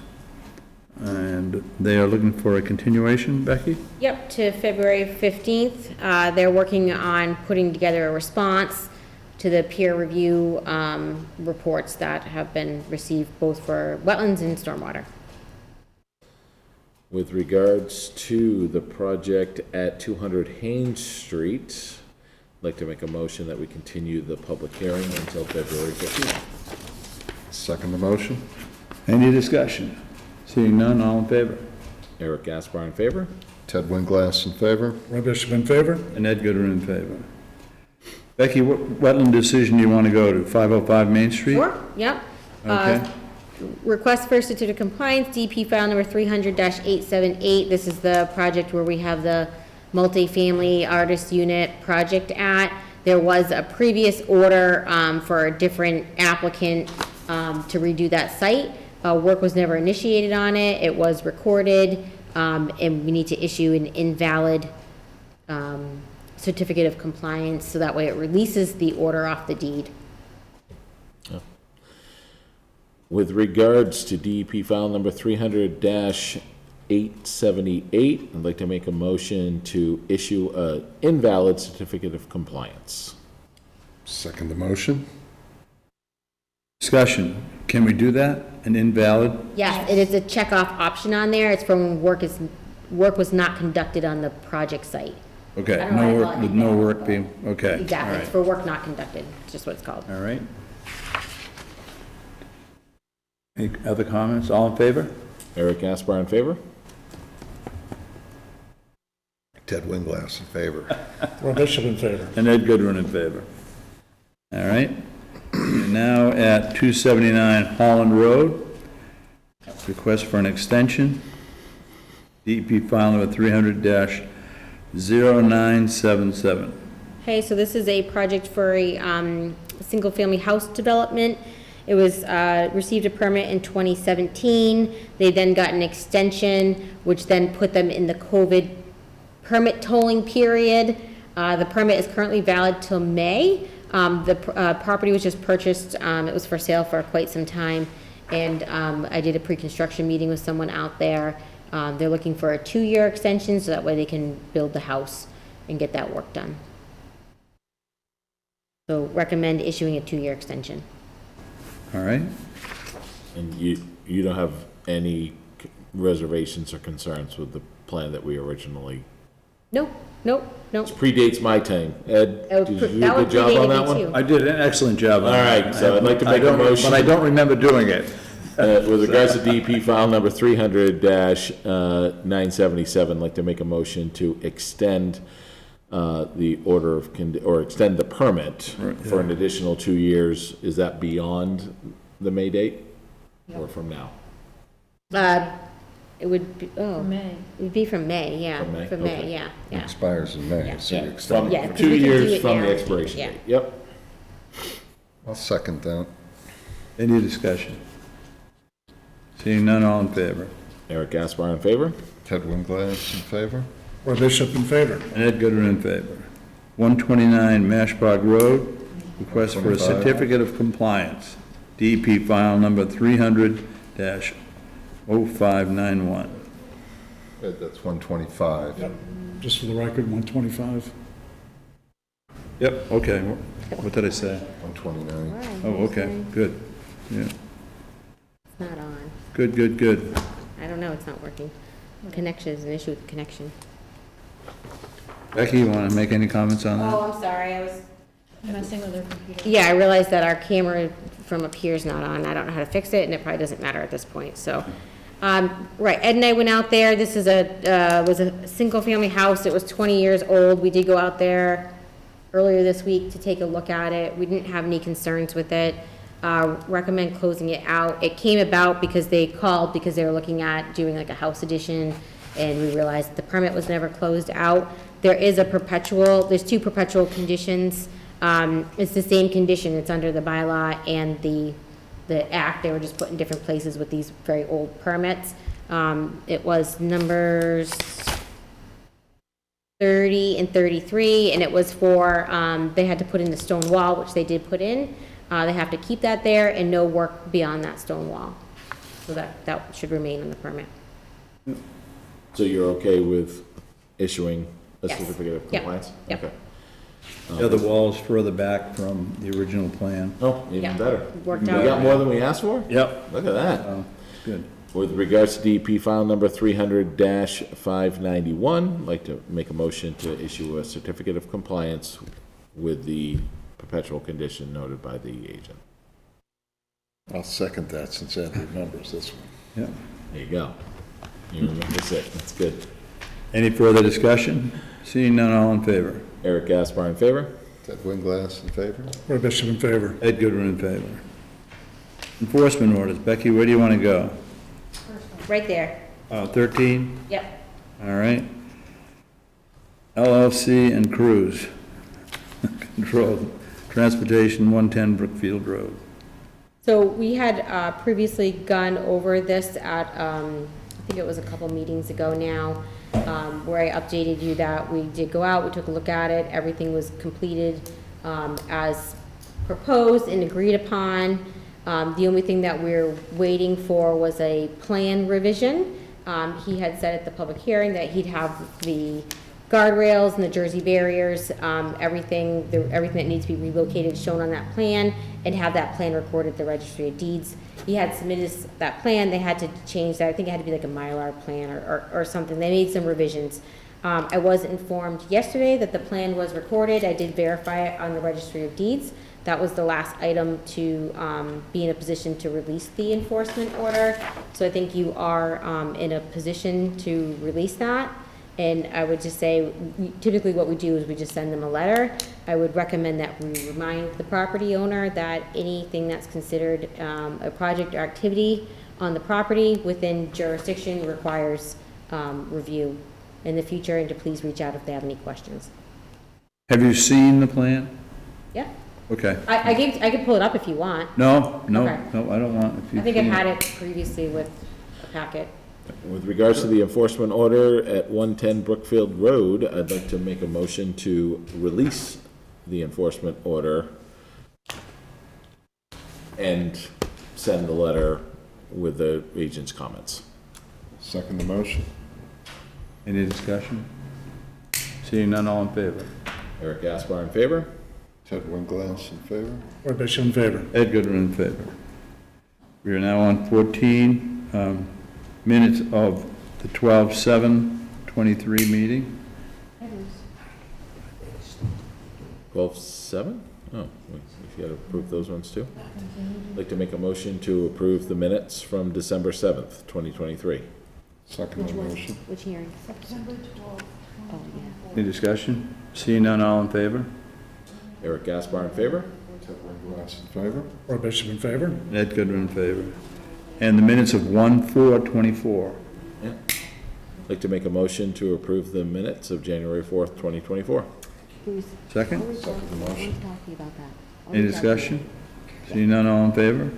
And they are looking for a continuation, Becky?
Yep, to February 15th. They're working on putting together a response to the peer review reports that have been received both for wetlands and stormwater.
With regards to the project at 200 Haynes Street, I'd like to make a motion that we continue the public hearing until February 15th.
Second the motion.
Any discussion? Seeing none, all in favor?
Eric Gaspar in favor?
Ted Winglass in favor?
Roy Bishop in favor.
And Ed Goodwin in favor. Becky, what wetland decision do you want to go to? 505 Main Street?
Sure, yep.
Okay.
Request for certificate of compliance, DP file number 300-878. This is the project where we have the multifamily artist unit project at. There was a previous order for a different applicant to redo that site. Work was never initiated on it, it was recorded, and we need to issue an invalid certificate of compliance, so that way it releases the order off the deed.
With regards to DEP file number 300-878, I'd like to make a motion to issue a invalid certificate of compliance.
Second the motion?
Discussion, can we do that? An invalid?
Yes, it is a check-off option on there, it's from work was not conducted on the project site.
Okay,
I don't know
no
why I
work,
thought
with no
invalid,
work
but-
being, okay. All
Exactly, it's
right.
for work not conducted, it's just what it's called.
All right. Any other comments? All in favor?
Eric Gaspar in favor?
Ted Winglass in favor.
Roy Bishop in favor.
And Ed Goodwin in favor. All right. We're now at 279 Holland Road. Request for an extension. DEP file number 300-0977.
Okay, so this is a project for a single-family house development. It was, received a permit in 2017. They then got an extension, which then put them in the COVID permit tolling period. The permit is currently valid till May. The property was just purchased, it was for sale for quite some time, and I did a pre-construction meeting with someone out there. They're looking for a 2-year extension, so that way they can build the house and get that work done. So recommend issuing a 2-year extension.
All right.
And you don't have any reservations or concerns with the plan that we originally,
Nope, nope, nope.
predates my time. Ed,
That would
did you do
that
a
would
good job
predate
on
me
that one?
too.
I did an excellent job on
All
that.
right, so I'd like to
I
make a
don't-
motion.
But I don't remember doing it.
With regards to DEP file number 300-977, I'd like to make a motion to extend the order of, or extend the permit for an additional 2 years. Is that beyond the May date or from now?
It would be, oh.
May.
It would be from May, yeah.
From May?
From May,
Okay.
yeah, yeah.
Expires in May, so you
Yeah,
extend
from
it.
Yeah, 'cause
2
we can do
years
it
from
now.
the expiration
Yeah.
date. Yep.
I'll second that.
Any discussion? Seeing none, all in favor?
Eric Gaspar in favor?
Ted Winglass in favor?
Roy Bishop in favor.
And Ed Goodwin in favor. 129 Mashpog Road, request for a
25.
certificate of compliance. DEP file number 300-0591.
Ed, that's 125.
Just for the record, 125.
Yep, okay. What did I say?
129.
Oh, okay, good. Yeah,
It's not on.
good, good, good.
I don't know, it's not working. Connection is an issue with the connection.
Becky, you want to make any comments on that?
Oh, I'm sorry, I was.
Messing with their computer.
Yeah, I realized that our camera from up here is not on. I don't know how to fix it, and it probably doesn't matter at this point, so. Right, Ed and I went out there. This is was a single-family house. It was 20 years old. We did go out there earlier this week to take a look at it. We didn't have any concerns with it. Recommend closing it out. It came about because they called because they were looking at doing like a house addition, and we realized that the permit was never closed out. There's 2 perpetual conditions. It's the same condition. It's under the bylaw and the act. They were just put in different places with these very old permits. It was numbers 30 and 33, and it was for, they had to put in the stone wall, which they did put in. They have to keep that there and no work beyond that stone wall. So that should remain in the permit.
So you're okay with issuing a
Yes.
certificate of
Yep.
compliance?
Yep.
Okay.
The other wall's further back from the original plan.
Oh, even
Yeah.
better.
Worked
We
out.
got more than we asked for?
Yep.
Look at that.
Oh, good.
With regards to DEP file number 300-591, I'd like to make a motion to issue a certificate of compliance with the perpetual condition noted by the agent.
I'll second that since Ed remembers this one.
Yep.
There you go. You remember it. That's good.
Any further discussion? Seeing none, all in favor?
Eric Gaspar in favor?
Ted Winglass in favor?
Roy Bishop in favor.
Ed Goodwin in favor. Enforcement orders. Becky, where do you want to go?
Right there.
13?
Yep.
All right. LLC and Cruise. Control, Transportation, 110 Brookfield Road.
So we had previously gone over this at, I think it was a couple meetings ago now, where I updated you that we did go out, we took a look at it, everything was completed as proposed and agreed upon. The only thing that we're waiting for was a plan revision. He had said at the public hearing that he'd have the guardrails and the Jersey barriers, everything that needs to be relocated shown on that plan, and have that plan recorded at the Registry of Deeds. He had submitted that plan, they had to change that, I think it had to be like a Mylar plan or something, they made some revisions. I was informed yesterday that the plan was recorded, I did verify it on the Registry of Deeds. That was the last item to be in a position to release the enforcement order. So I think you are in a position to release that. And I would just say, typically what we do is we just send them a letter. I would recommend that we remind the property owner that anything that's considered a project or activity on the property within jurisdiction requires review in the future, and to please reach out if they have any questions.
Have you seen the plan?
Yeah.
Okay.
I could pull it up if you want.
No,
Okay.
I don't want. If you
I think I've
can't.
had it previously with a packet.
With regards to the enforcement order at 110 Brookfield Road, I'd like to make a motion to release the enforcement order and send the letter with the agent's comments.
Second the motion.
Any discussion? Seeing none, all in favor?
Eric Gaspar in favor?
Ted Winglass in favor?
Roy Bishop in favor.
Ed Goodwin in favor. We are now on 14, minutes of the 12/7/23 meeting.
12/7? Oh, we've got to approve those ones too? I'd like to make a motion to approve the minutes from December 7th, 2023.
Second the motion.
Which hearing?
Any discussion? Seeing none, all in favor?
Eric Gaspar in favor?
Ted Winglass in favor?
Roy Bishop in favor.
Ed Goodwin in favor. And the minutes of 1/4/24.
Yeah. I'd like to make a motion to approve the minutes of January 4th, 2024.
Second?
Second the motion.
Any discussion? Seeing none, all in favor?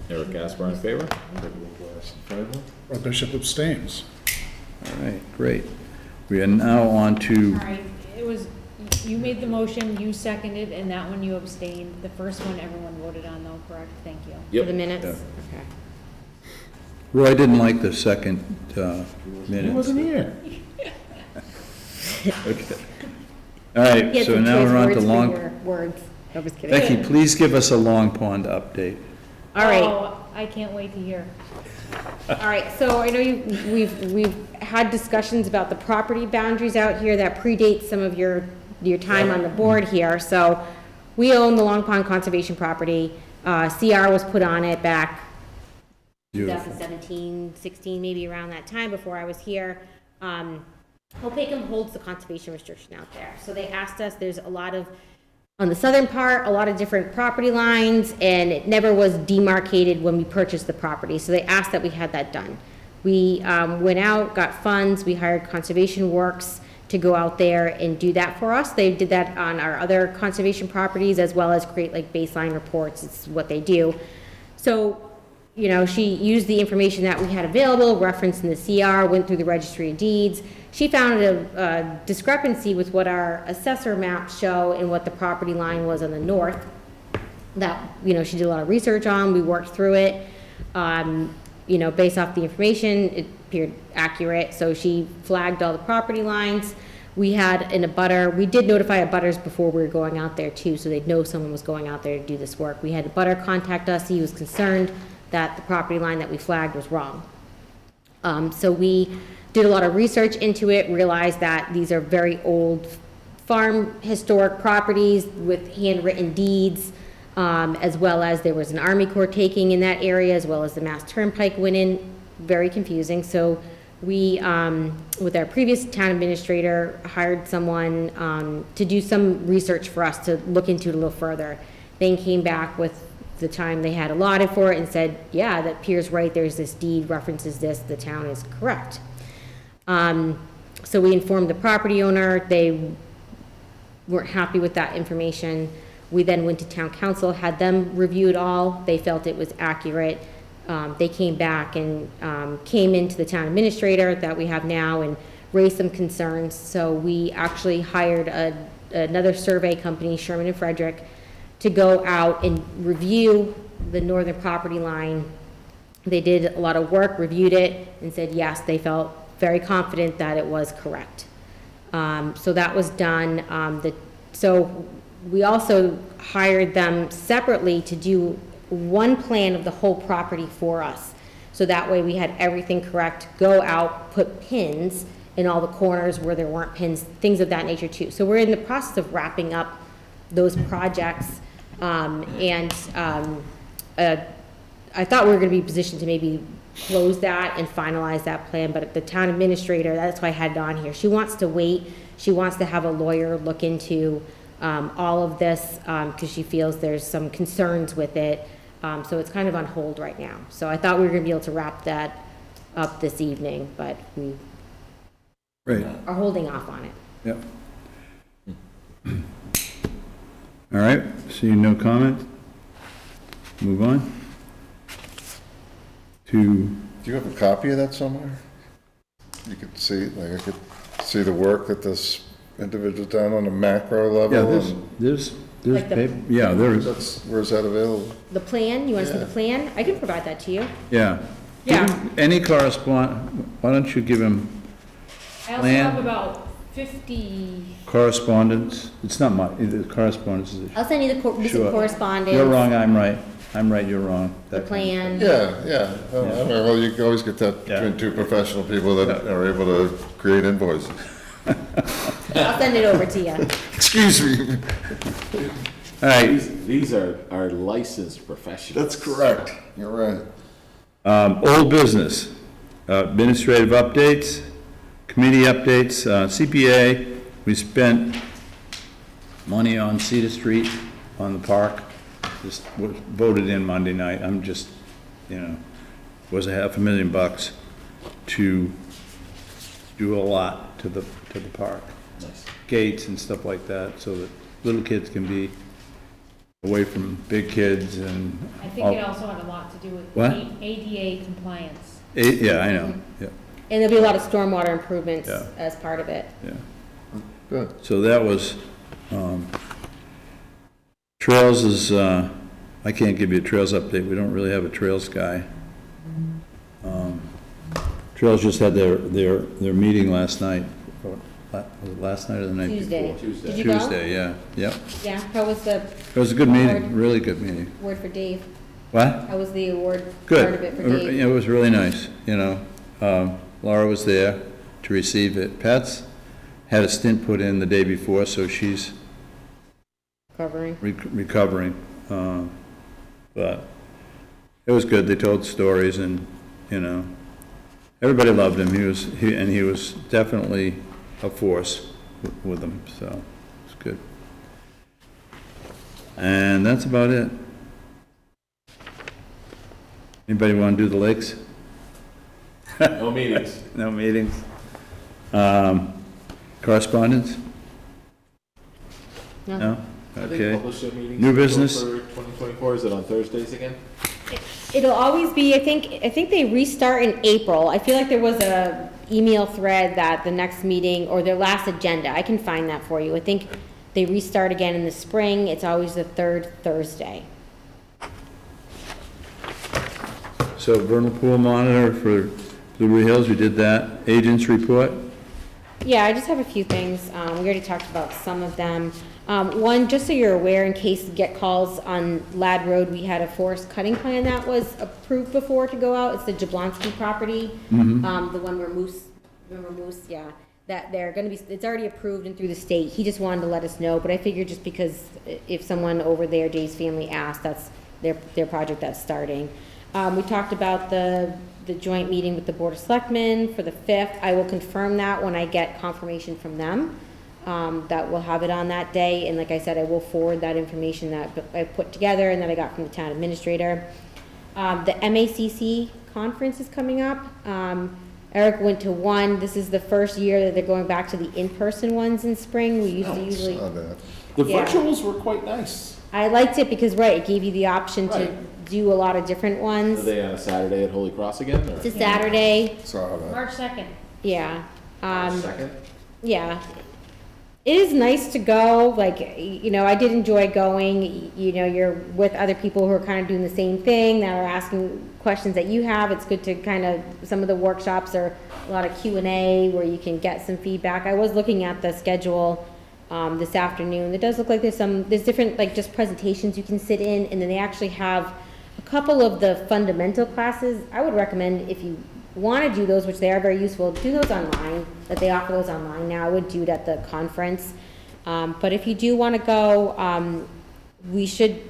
Eric Gaspar in favor?
Ted Winglass in favor?
Roy Bishop abstains.
All right, great. We are now on
All
to,
right, it was, you made the motion, you seconded, and that one you abstained. The first one everyone voted on though, correct? Thank you.
For the minutes?
Yeah.
Okay.
Roy didn't like the second
He
minutes.
wasn't here.
Okay. All right,
He had
so
some
now
choice
we're on to
words for
long,
your words. I was kidding.
Becky, please give us a Long Pond update.
All right.
Oh, I can't wait to hear.
All right, so I know we've had discussions about the property boundaries out here that predate some of your time on the board here. So we own the Long Pond Conservation Property. CR was put on it back
Beautiful.
2017, 16, maybe around that time before I was here. Hopecum holds the conservation restriction out there. So they asked us, there's a lot of, on the southern part, a lot of different property lines, and it never was demarcated when we purchased the property. So they asked that we had that done. We went out, got funds, we hired Conservation Works to go out there and do that for us. They did that on our other conservation properties, as well as create like baseline reports. It's what they do. So, you know, she used the information that we had available, referenced in the CR, went through the Registry of Deeds. She found a discrepancy with what our assessor maps show and what the property line was on the north. That, you know, she did a lot of research on, we worked through it. You know, based off the information, it appeared accurate, so she flagged all the property lines. We had in a butter, we did notify abutters before we were going out there too, so they'd know someone was going out there to do this work. We had a butter contact us, he was concerned that the property line that we flagged was wrong. So we did a lot of research into it, realized that these are very old farm historic properties with handwritten deeds, as well as there was an Army Corps taking in that area, as well as the Mass Turnpike went in, very confusing. So we, with our previous town administrator, hired someone to do some research for us to look into it a little further. Then came back with the time they had allotted for it and said, yeah, that Pier's right, there's this deed, references this, the town is correct. So we informed the property owner, they weren't happy with that information. We then went to town council, had them review it all. They felt it was accurate. They came back and came into the town administrator that we have now and raised some concerns. So we actually hired another survey company, Sherman and Frederick, to go out and review the northern property line. They did a lot of work, reviewed it, and said yes, they felt very confident that it was correct. So that was done. So we also hired them separately to do one plan of the whole property for us. So that way we had everything correct, go out, put pins in all the corners where there weren't pins, things of that nature too. So we're in the process of wrapping up those projects. I thought we were gonna be positioned to maybe close that and finalize that plan, but the town administrator, that's why I had it on here. She wants to wait. She wants to have a lawyer look into all of this, because she feels there's some concerns with it. So it's kind of on hold right now. So I thought we were gonna be able to wrap that up this evening, but we
Right,
are holding off on it.
yep. All right, seeing no comment, move on to,
Do you have a copy of that somewhere? You could see, like, I could see the work that this individual's done on a macro level.
yeah,
and
there's
Like the-
paper, yeah, there's,
where's that available?
The plan, you wanna see the plan? I can provide that to you.
yeah.
Yeah.
Give him Any why don't you give him
I also
Plan.
have about 50,
correspondence? It's not my, the correspondence is.
I'll send you the recent
Sure.
correspondence.
You're wrong, I'm right. I'm right, you're wrong.
The plan.
Yeah. Well, you can always get that
Yeah.
between two professional people that are able to create invoices.
I'll send it over to you.
Excuse me.
All right,
These are licensed professionals.
That's correct. You're right.
old business, administrative updates, committee updates, CPA, we spent money on Cedar Street, on the park, just was voted in Monday night, I'm just, was $500,000 to do a lot to the park.
Nice.
Gates and stuff like that, so that little kids can be away from big kids and.
I think it also had a lot to do with
What?
ADA compliance.
Yeah, I know, yeah,
And there'll be a lot of stormwater improvements
Yeah.
as part of it.
yeah.
Good.
So that was, Trails is, I can't give you a Trails update, we don't really have a Trails guy. Trails just had their meeting last night, or was it last night or the night
Tuesday.
before?
Did you go?
Tuesday, yeah, yep.
Yeah, how was the
It was a good meeting, really good meeting.
award for Dave?
What?
How was the award
Good.
part of it for Dave?
It was really nice, Laura was there to receive it. Pat's had a stint put in the day before, so she's
Covering.
recovering. But it was good. They told stories and, everybody loved him. He was definitely a force with them, so it's good. And that's about it. Anybody want to do the lakes?
No meetings.
No meetings. Correspondence? No? Okay.
Publisher meetings
New business?
For 2024, is it on Thursdays again?
It'll always be, I think they restart in April. I feel like there was a email thread that the next meeting, or their last agenda, I can find that for you. I think they restart again in the spring. It's always the third Thursday.
So vernal pool monitor for Blueberry Hills, we did that. Agents report?
Yeah, I just have a few things. We already talked about some of them. One, just so you're aware, in case you get calls on Lad Road, we had a forest cutting plan that was approved before to go out. It's the Jablonski property, the one where Moose, remember Moose? Yeah. That they're gonna be, it's already approved and through the state. He just wanted to let us know, but I figured just because if someone over there, Jay's family asked, that's their project that's starting. We talked about the joint meeting with the Board of Selectmen for the 5th. I will confirm that when I get confirmation from them, that we'll have it on that day. And like I said, I will forward that information that I put together and that I got from the town administrator. The MACC conference is coming up. Eric went to one. This is the first year that they're going back to the in-person ones in spring. We used to usually.
Saw that.
The
Yeah.
virtuals were quite nice.
I liked it because, right, it gave you the option to
Right.
do a lot of different
Are
ones.
they on a Saturday at Holy Cross again, or?
It's a Saturday,
Saw that.
March 2nd.
yeah.
Second?
Yeah. It is nice to go, like, you know, I did enjoy going, you know, you're with other people who are kind of doing the same thing, that are asking questions that you have. It's good to kind of, some of the workshops are a lot of Q&A where you can get some feedback. I was looking at the schedule, this afternoon. It does look like there's different, like, just presentations you can sit in, and then they actually have a couple of the fundamental classes. I would recommend, if you want to do those, which they are very useful, do those online, that they offer those online now. I would do it at the conference. But if you do want to go, we should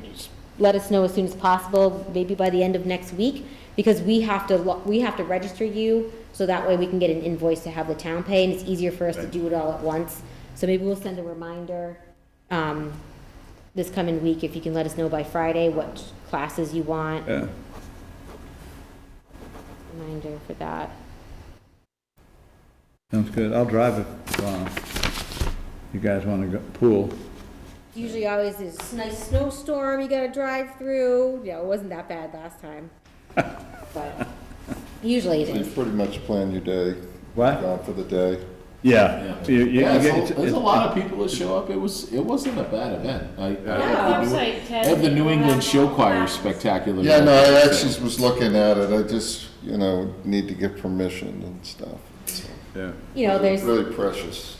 let us know as soon as possible, maybe by the end of next week, because we have to register you, so that way we can get an invoice to have the town pay, and it's easier for us to do it all at once. So maybe we'll send a reminder, this coming week, if you can let us know by Friday what classes you want.
Yeah.
Reminder for that.
Sounds good. I'll drive if, you guys want to go pool.
Usually always this nice snowstorm you gotta drive through. Yeah, it wasn't that bad last time. But usually it
So you
is.
pretty much plan your day,
What?
gone for the day.
Yeah. You
Yeah,
get-
there's a lot of people that show up. It wasn't a bad event. I have the
Website, Ted.
I have the New England Show Choir spectacular.
Yeah, no, I actually was looking at it, I just, you know, need to get permission and stuff. So,
Yeah.
You know, there's,
really precious.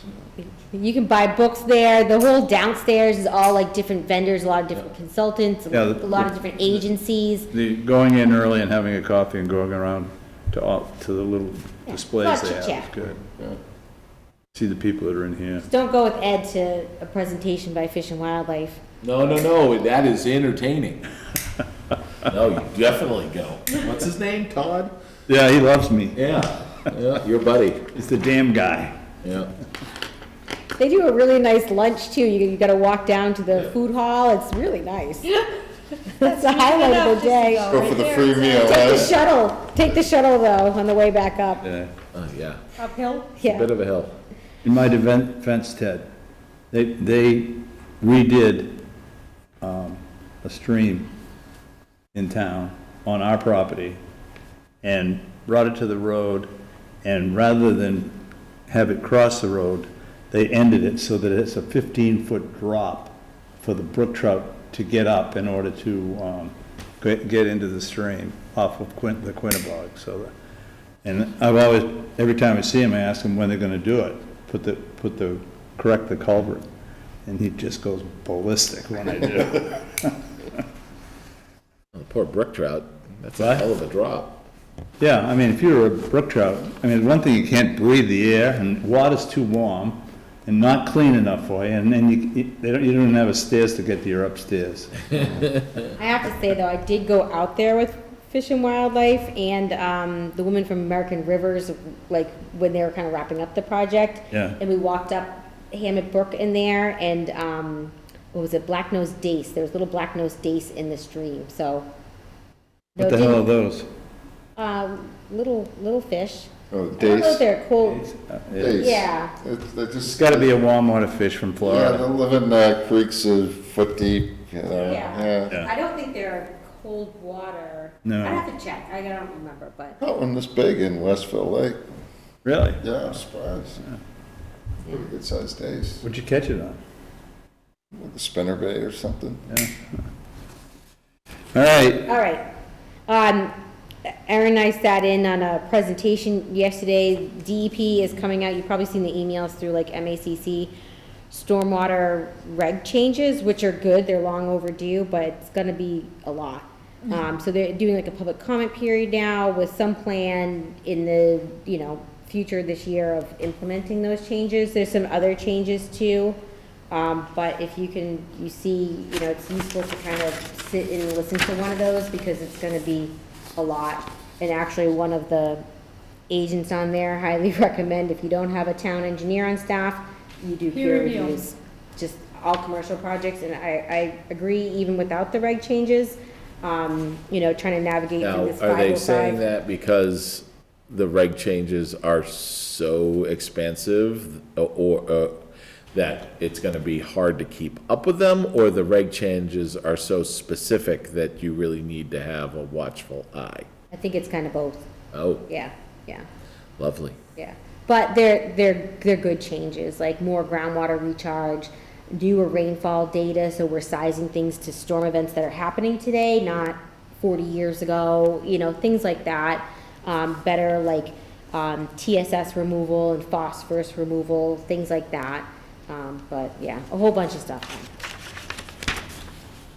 you can buy books there. The whole downstairs is all like different vendors, a lot of different consultants,
Yeah,
a lot of different agencies.
The going in early and having a coffee and going around to the little displays
Lot of
they have is
chit-chat.
good.
Yeah.
See the people that are in here.
Don't go with Ed to a presentation by Fish and Wildlife.
No, that is entertaining. No, you definitely go. What's his name? Todd?
Yeah, he loves me.
Yeah, your buddy.
He's the damn guy.
Yeah.
They do a really nice lunch too. You gotta walk down to the food hall. It's really nice. That's the highlight of the day.
Go for the free meal,
Take the
huh?
shuttle. Take the shuttle though, on the way back up.
Yeah.
Yeah.
Uphill?
Yeah.
Bit of a hill.
In my defense, Ted, they redid, a stream in town on our property and brought it to the road, and rather than have it cross the road, they ended it so that it's a 15-foot drop for the brook trout to get up in order to, get into the stream off of the Quinnebog, so. And I've always, every time I see him, I ask him when they're gonna do it, correct the culvert, and he just goes ballistic when I do.
Oh, poor brook trout. That's a
What?
hell of a drop.
Yeah, I mean, if you're a brook trout, I mean, one thing, you can't breathe the air, and water's too warm, and not clean enough for you, and then you don't even have a stairs to get to your upstairs.
I have to say though, I did go out there with Fish and Wildlife and the woman from American Rivers, like when they were kind of wrapping up the project.
Yeah.
And we walked up Hammett Brook in there, and what was it, black-nosed dace. There was little black-nosed dace in the stream. So.
What the hell are those?
Little fish.
Oh,
I don't know if
dace.
they're cool.
Dace.
Yeah.
They're
It's
just.
gotta be a warm water fish from
Yeah, they
Florida.
live in creeks a foot deep, you know.
Yeah.
Yeah.
I don't think they're cold water.
No.
I'd have to check. I don't remember, but.
Got one this big in Westville Lake.
Really?
Yeah, I'm surprised. Pretty good sized days.
What'd you catch it on?
With a spinnerbait or something.
All right,
All right. Erin and I sat in on a presentation yesterday. DEP is coming out, you've probably seen the emails through like MACC, stormwater reg changes, which are good, they're long overdue, but it's gonna be a lot. So they're doing like a public comment period now with some plan in the, future this year of implementing those changes. There's some other changes too. But if you see, it's useful to kind of sit and listen to one of those because it's gonna be a lot. And actually, one of the agents on there highly recommend, if you don't have a town engineer on staff, you do peer
review.
reviews. Just all commercial projects, and I agree, even without the reg changes, trying to navigate
Now,
through this
are they saying
505.
that because the reg changes are so expensive, or that it's gonna be hard to keep up with them, or the reg changes are so specific that you really need to have a watchful eye?
I think it's kind of both.
Oh,
Yeah, yeah,
lovely.
yeah. But they're good changes, like more groundwater recharge, newer rainfall data, so we're sizing things to storm events that are happening today, not 40 years ago, you know, things like that. Better like TSS removal and phosphorus removal, things like that. But yeah, a whole bunch of stuff.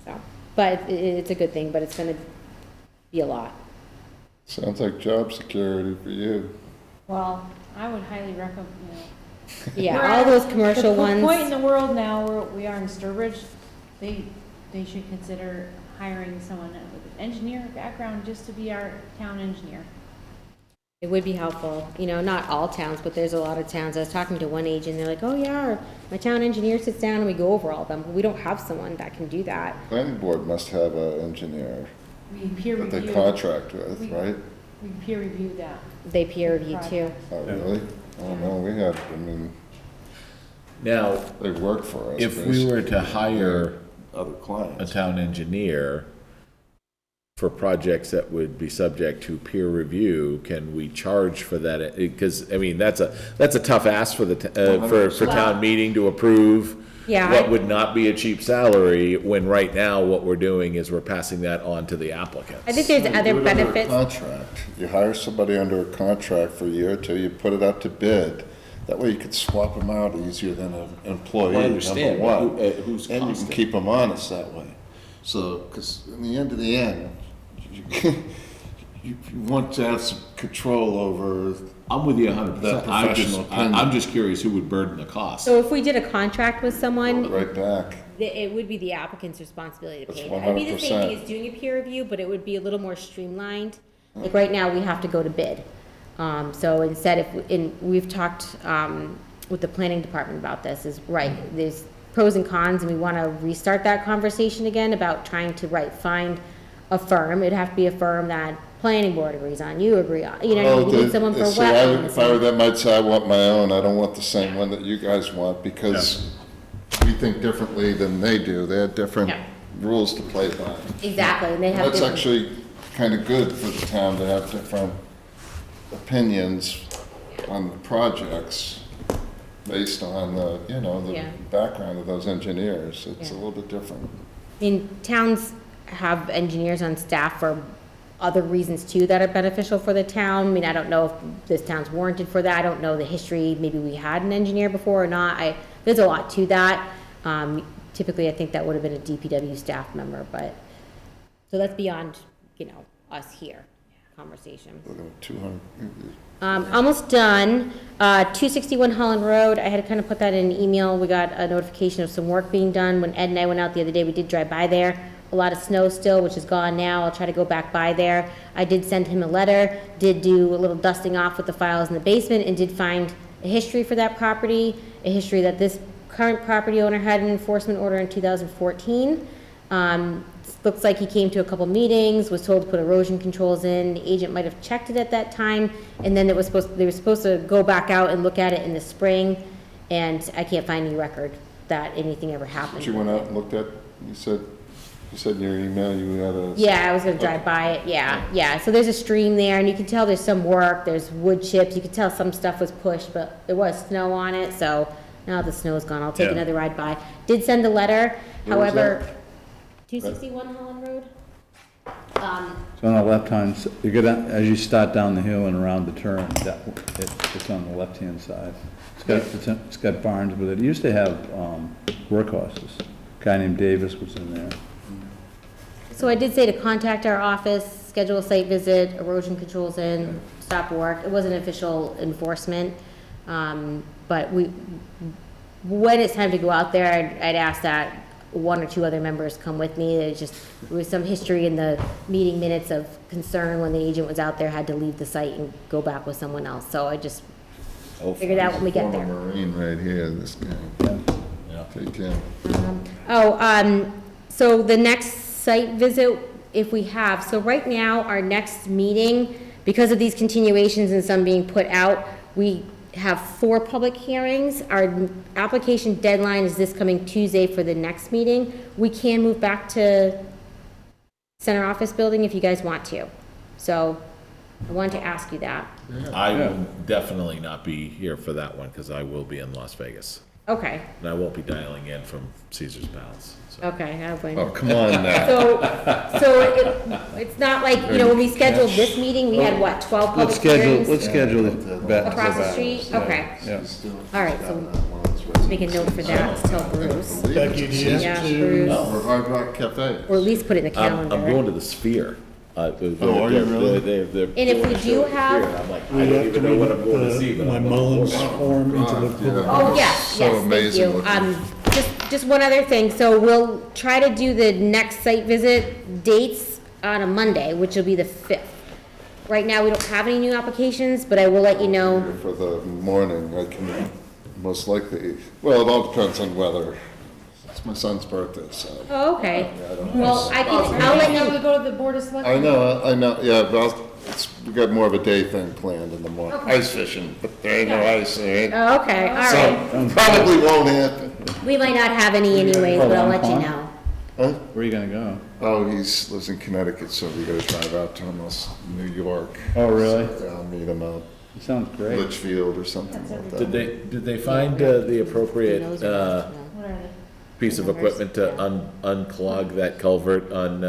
So, but it's a good thing, but it's gonna be a lot.
Sounds like job security for you.
Well, I would highly recommend,
Yeah, all those commercial
the
ones.
point in the world now where we are in Sturbridge, they should consider hiring someone with an engineer background just to be our town engineer.
It would be helpful, you know, not all towns, but there's a lot of towns. I was talking to one agent, they're like, oh yeah, my town engineer sits down and we go over all of them. But we don't have someone that can do that.
Planning board must have an engineer
We peer
that they
review.
contract with, right?
We peer review that.
They peer review too.
Oh, really? Oh, no, we have, I mean,
Now,
they work for us.
if we were to hire
Other
a
clients.
town engineer for projects that would be subject to peer review, can we charge for that? Because, I mean, that's a tough ask for the, for town meeting to approve.
Yeah,
What
I-
would not be a cheap salary, when right now what we're doing is we're passing that on to the applicants.
I think there's other
Do it under a
benefits.
Contract. You hire somebody under a contract for a year or two, you put it out to bid. That way you could swap them out easier than an employee,
I understand,
number
but
one.
who's
And you can
costing?
keep them honest that way. So, because in the end of the end, you want to have some control over,
I'm with you 100%.
That professional opinion.
I'm just curious who would burden the cost.
So if we did a contract with someone,
right back.
it would be the applicant's responsibility to pay.
That's
It'd be the same
100%.
thing as doing a peer review, but it would be a little more streamlined. Like right now, we have to go to bid. So instead, we've talked, with the planning department about this, is right, there's pros and cons, and we want to restart that conversation again about trying to, find a firm. It'd have to be a firm that planning board agrees on, you agree on, you know, we need someone for
See,
wetlands.
if I were them, I'd say I want my own, I don't want the same one that you guys want, because we think differently than they do, they have different
Yeah.
rules to play by.
Exactly, and they have
That's
different.
actually kind of good for the town to have different opinions on the projects based on the, you know, the
Yeah.
background of those engineers. It's a
Yeah.
little bit different.
I mean, towns have engineers on staff for other reasons too that are beneficial for the town. I mean, I don't know if this town's warranted for that. I don't know the history. Maybe we had an engineer before or not. There's a lot to that. Typically, I think that would have been a DPW staff member, but, so that's beyond, you know, us here, conversation.
Look at 200,
Almost done. 261 Holland Road, I had to kind of put that in an email. We got a notification of some work being done. When Ed and I went out the other day, we did drive by there. A lot of snow still, which is gone now. I'll try to go back by there. I did send him a letter, did do a little dusting off with the files in the basement, and did find a history for that property, a history that this current property owner had an enforcement order in 2014. Looks like he came to a couple meetings, was told to put erosion controls in. The agent might have checked it at that time, and then they were supposed to go back out and look at it in the spring, and I can't find any record that anything ever happened.
But you went out and looked at, you said in your email you had a.
Yeah, I was gonna drive by it, yeah. So there's a stream there, and you can tell there's some work, there's wood chips, you can tell some stuff was pushed, but there was snow on it, so now the snow's gone, I'll take
Yeah.
another ride by. Did send a letter,
Where was
however, 261 Holland Road?
So on the left-hand, you go down, as you start down the hill and around the turn, it's on the left-hand side. It's got barns with it. It used to have workhorses. A guy named Davis was in there.
So I did say to contact our office, schedule a site visit, erosion controls in, stop work. It wasn't official enforcement, but when it's time to go out there, I'd ask that one or two other members come with me. There was some history in the meeting minutes of concern when the agent was out there, had to leave the site and go back with someone else. So I just figured out when we get there.
Former Marine right here, this guy. Take him.
So the next site visit, if we have, so right now, our next meeting, because of these continuations and some being put out, we have 4 public hearings. Our application deadline is this coming Tuesday for the next meeting. We can move back to center office building if you guys want to. So I wanted to ask you that.
I will definitely not be here for that one, because I will be in Las Vegas.
Okay,
And I won't be dialing in from Caesar's Palace, so.
okay, I'll blame
Oh,
you.
come on now.
It's not like, you know, when we scheduled this meeting, we had what, 12 public hearings?
Let's schedule it back.
Across the street? Okay.
Yeah.
All right, so make a note for that, to tell Bruce.
Becky, do you have
Yeah,
to?
Bruce,
Or Hard Rock Cafe.
or at least put it in the
I'm going
calendar.
to the Sphere.
Oh, are you really?
And if we do have,
I'm like, I
We
don't
have to
even know what I'm going to see,
read
but
my
I'm going
Mullins
to.
form into the.
Yeah.
oh, yes,
So
yes, thank
amazing
you.
looking.
Just one other thing, so we'll try to do the next site visit dates on a Monday, which will be the 5th. Right now, we don't have any new applications, but I will let you know.
For the morning, I can most likely, well, it all depends on weather. It's my son's birthday, so.
Oh, okay.
I don't know.
Well, I'll let
Now we
you,
go to the Board of Selectmen.
I know, yeah, but we got more of a day thing planned in the morning.
Okay.
Ice fishing, but there ain't no ice, there ain't.
oh, okay, all right.
So, probably won't happen.
We might not have any anyways, but I'll let you know.
Huh?
Where are you gonna go?
Oh, lives in Connecticut, so we gotta drive out to almost New York.
Oh, really?
So, I'll meet him out
Sounds great.
Litchfield or something like that.
Did they find the appropriate,
What are they?
piece of equipment to unclog that culvert on,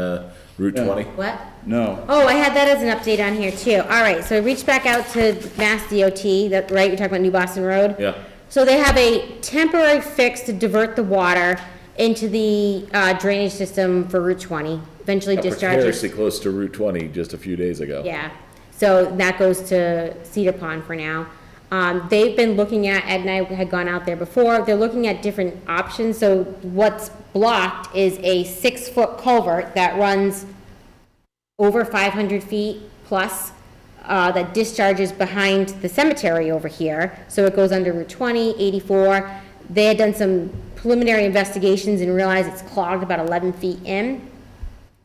Route 20?
What?
No.
Oh, I had that as an update on here too. All right, so I reached back out to Mass DOT, that, right, you're talking about New Boston Road?
Yeah.
So they have a temporary fix to divert the water into the drainage system for Route 20, eventually discharges.
Precariously close to Route 20 just a few days ago.
Yeah, so that goes to Cedar Pond for now. They've been looking at, Ed and I had gone out there before, they're looking at different options. So what's blocked is a 6-foot culvert that runs over 500 feet plus, that discharges behind the cemetery over here. So it goes under Route 20, 84. They had done some preliminary investigations and realized it's clogged about 11 feet in.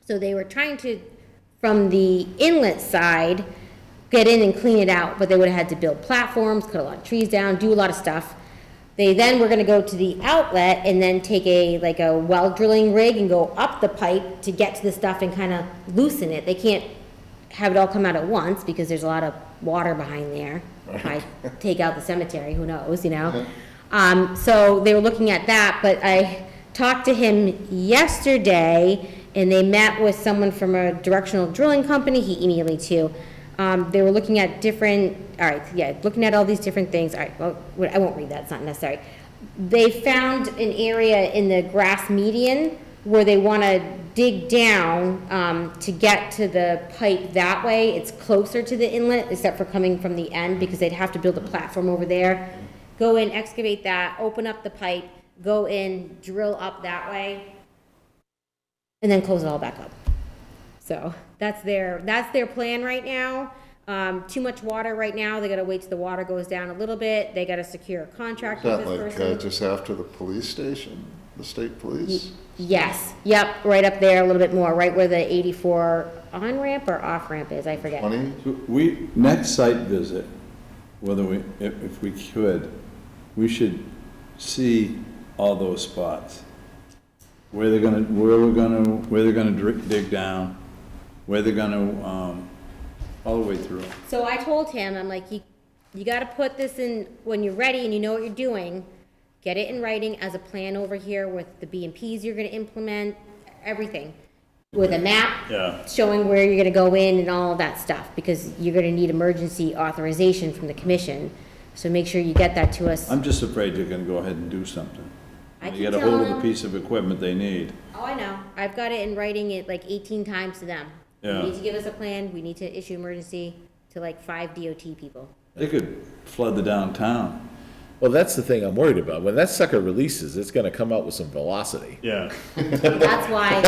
So they were trying to, from the inlet side, get in and clean it out, but they would have had to build platforms, cut a lot of trees down, do a lot of stuff. They then were gonna go to the outlet and then take a well drilling rig and go up the pipe to get to the stuff and kind of loosen it. They can't have it all come out at once because there's a lot of water behind there. If I take out the cemetery, who knows, you know? So they were looking at that, but I talked to him yesterday and they met with someone from a directional drilling company. He emailed me too. They were looking at different, looking at all these different things. All right, well, I won't read that, it's not necessary. They found an area in the grass median where they want to dig down to get to the pipe that way. It's closer to the inlet, except for coming from the end, because they'd have to build a platform over there. Go in, excavate that, open up the pipe, go in, drill up that way, and then close it all back up. So that's their plan right now. Too much water right now. They gotta wait till the water goes down a little bit. They gotta secure a contract
Is
with
that
this
like
person.
just after the police station, the state police?
Yes, yep, right up there a little bit more, right where the 84 on-ramp or off-ramp is, I forget.
20?
So next site visit, if we could, we should see all those spots. Where they're gonna dig down, where they're gonna, all the way through.
So I told him, I'm like, you gotta put this in, when you're ready and you know what you're doing, get it in writing as a plan over here with the B&Ps you're gonna implement, everything. With a map.
Yeah.
Showing where you're gonna go in and all of that stuff, because you're gonna need emergency authorization from the commission. So make sure you get that to us.
I'm just afraid you're gonna go ahead and do something.
I
You
can
get a
tell
hold of
them.
a piece of equipment they need.
Oh, I know. I've got it in writing it like 18 times to them.
Yeah.
You need to give us a plan. We need to issue emergency to like 5 DOT people.
They could flood the downtown.
Well, that's the thing I'm worried about. When that sucker releases, it's gonna come out with some velocity.
Yeah.
That's why,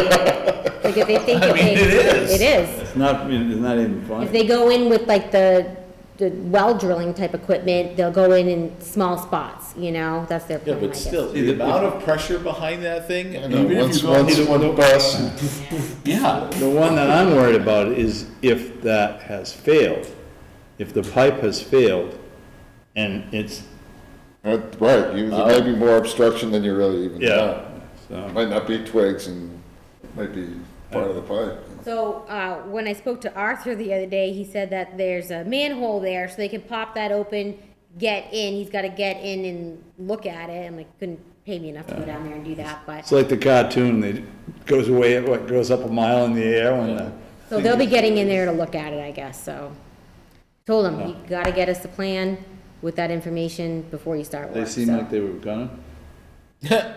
like, if they think if they.
it is.
It is.
It's not even
If
funny.
they go in with like the well drilling type equipment, they'll go in small spots, you know? That's their
Yeah,
plan, I
but
guess.
still, the amount of pressure behind that thing,
I know,
even if
once
you go
one bus,
yeah.
The one that I'm worried about is if that has failed, if the pipe has failed, and it's,
Right, you, there may be more obstruction than you really even know.
so,
Might not be twigs and might be part of the pipe.
So, when I spoke to Arthur the other day, he said that there's a manhole there, so they can pop that open, get in, he's gotta get in and look at it, and like, couldn't pay me enough to go down there and do that, but,
it's like the cartoon, that goes away, what, goes up a mile in the air when the.
so they'll be getting in there to look at it, I guess, so. Told him, you gotta get us the plan with that information before you start work,
They seemed
so.
like they were gonna.
Yeah,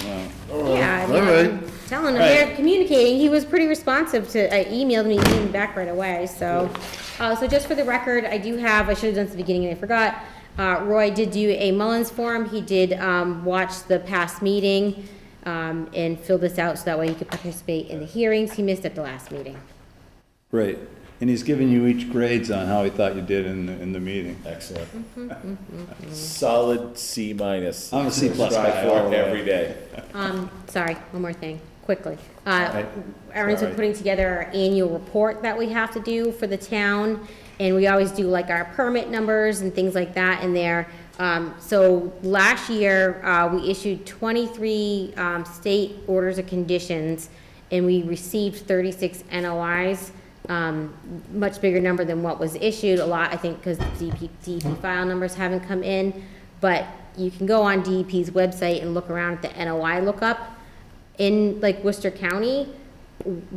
I mean,
All right.
I'm telling him, they're communicating, he was pretty responsive to, I emailed me, he emailed back right away, so. So just for the record, I do have, I should've done this at the beginning and I forgot, Roy did do a Mullins form, he did, watch the past meeting, and fill this out so that way he could participate in the hearings, he missed at the last meeting.
Right, and he's giving you each grades on how he thought you did in the meeting.
Excellent. Solid C minus.
I'm a C plus
Strive
guy
for
all the way.
every day.
Sorry, one more thing, quickly.
Right.
Aaron's been
Sorry.
putting together our annual report that we have to do for the town, and we always do like our permit numbers and things like that in there. So last year, we issued 23 state orders of conditions, and we received 36 NOIs. Much bigger number than what was issued, a lot, I think, because DEP file numbers haven't come in, but you can go on DEP's website and look around at the NOI lookup. In like Worcester County,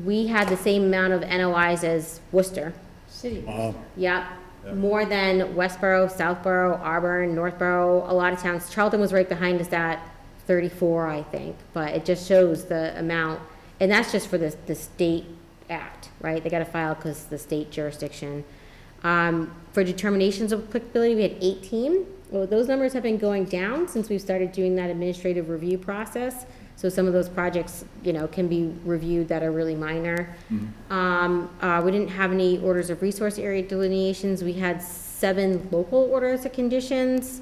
we had the same amount of NOIs as Worcester.
City.
Yep, more than Westboro, Southboro, Auburn, Northboro, a lot of towns. Charlton was right behind us at 34, I think, but it just shows the amount, and that's just for the state act, right? They gotta file because the state jurisdiction. For determinations of applicability, we had 18. Well, those numbers have been going down since we've started doing that administrative review process. So some of those projects, can be reviewed that are really minor. We didn't have any orders of resource area delineations. We had 7 local orders of conditions.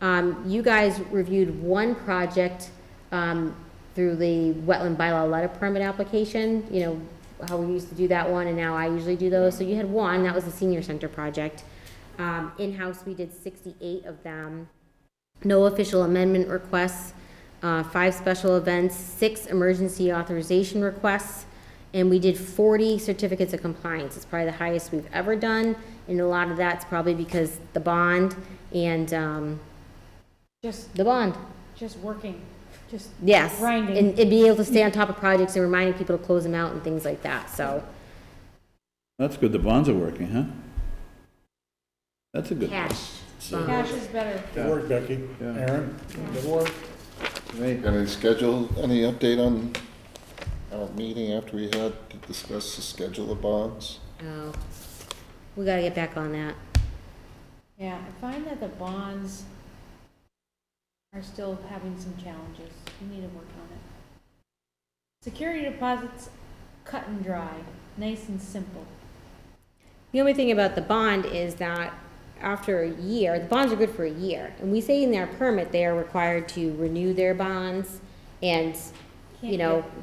You guys reviewed one project, through the wetland bylaw letter permit application, how we used to do that one, and now I usually do those. So you had one, that was the senior center project. In-house, we did 68 of them. No official amendment requests, 5 special events, 6 emergency authorization requests, and we did 40 certificates of compliance. It's probably the highest we've ever done, and a lot of that's probably because the bond and,
Just,
the bond.
just working, just
Yes,
grinding.
and being able to stay on top of projects and reminding people to close them out and things like that, so.
That's good, the bonds are working, huh? That's a good thing.
Cash.
Cash is better.
Good work, Becky.
Yeah.
Aaron, good work.
Great.
Any update on our meeting after we had to discuss the schedule of bonds?
Oh, we gotta get back on that.
Yeah, I find that the bonds are still having some challenges. We need to work on it. Security deposits, cut and dry, nice and simple.
The only thing about the bond is that after a year, the bonds are good for a year. And we say in their permit, they are required to renew their bonds. And,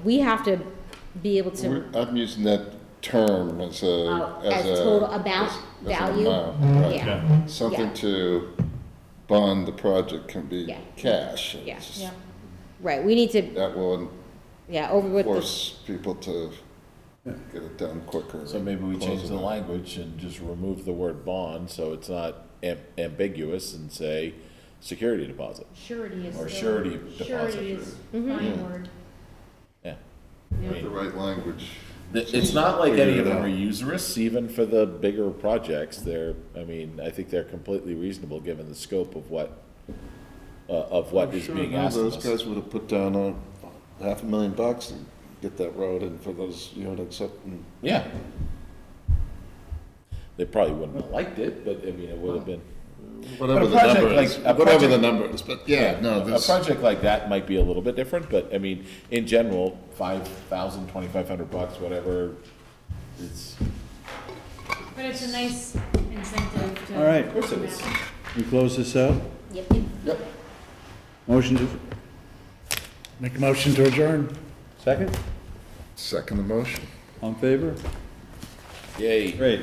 we have to be able to,
I'm using that term as
as total amount value.
Right.
Yeah,
Something
Yeah.
to bond the project can be
Yeah.
cash.
Yeah.
It's just-
Yeah.
right, we need to,
That will
over with the,
force people to get it done quicker.
So maybe we
close
change
it
the
out.
language and just remove the word bond, so it's not ambiguous, and say security deposit.
Surety is
Or
still-
surety deposit.
Surety is fine word.
Yeah.
With the right language.
It's not like
Figure
any
it
of them
out.
are usurious, even for the bigger projects. I think they're completely reasonable, given the scope of what is
Sure,
being
no,
asked of
those
us.
guys would have put down $500,000 and get that road in for those units up and
Yeah. They probably wouldn't have liked it, but it would have been.
whatever
But a
the
project
number is.
like- a
Whatever
project-
the number is, but yeah, no,
A
this.
project like that might be a little bit different, but in general, $5,000, $2,500, whatever, it's.
But it's a nice incentive to.
All right.
Of course it is.
We close this out?
yep.
Motion to,
Make a motion to adjourn.
second?
Second the motion.
On favor?
Yay.
Great.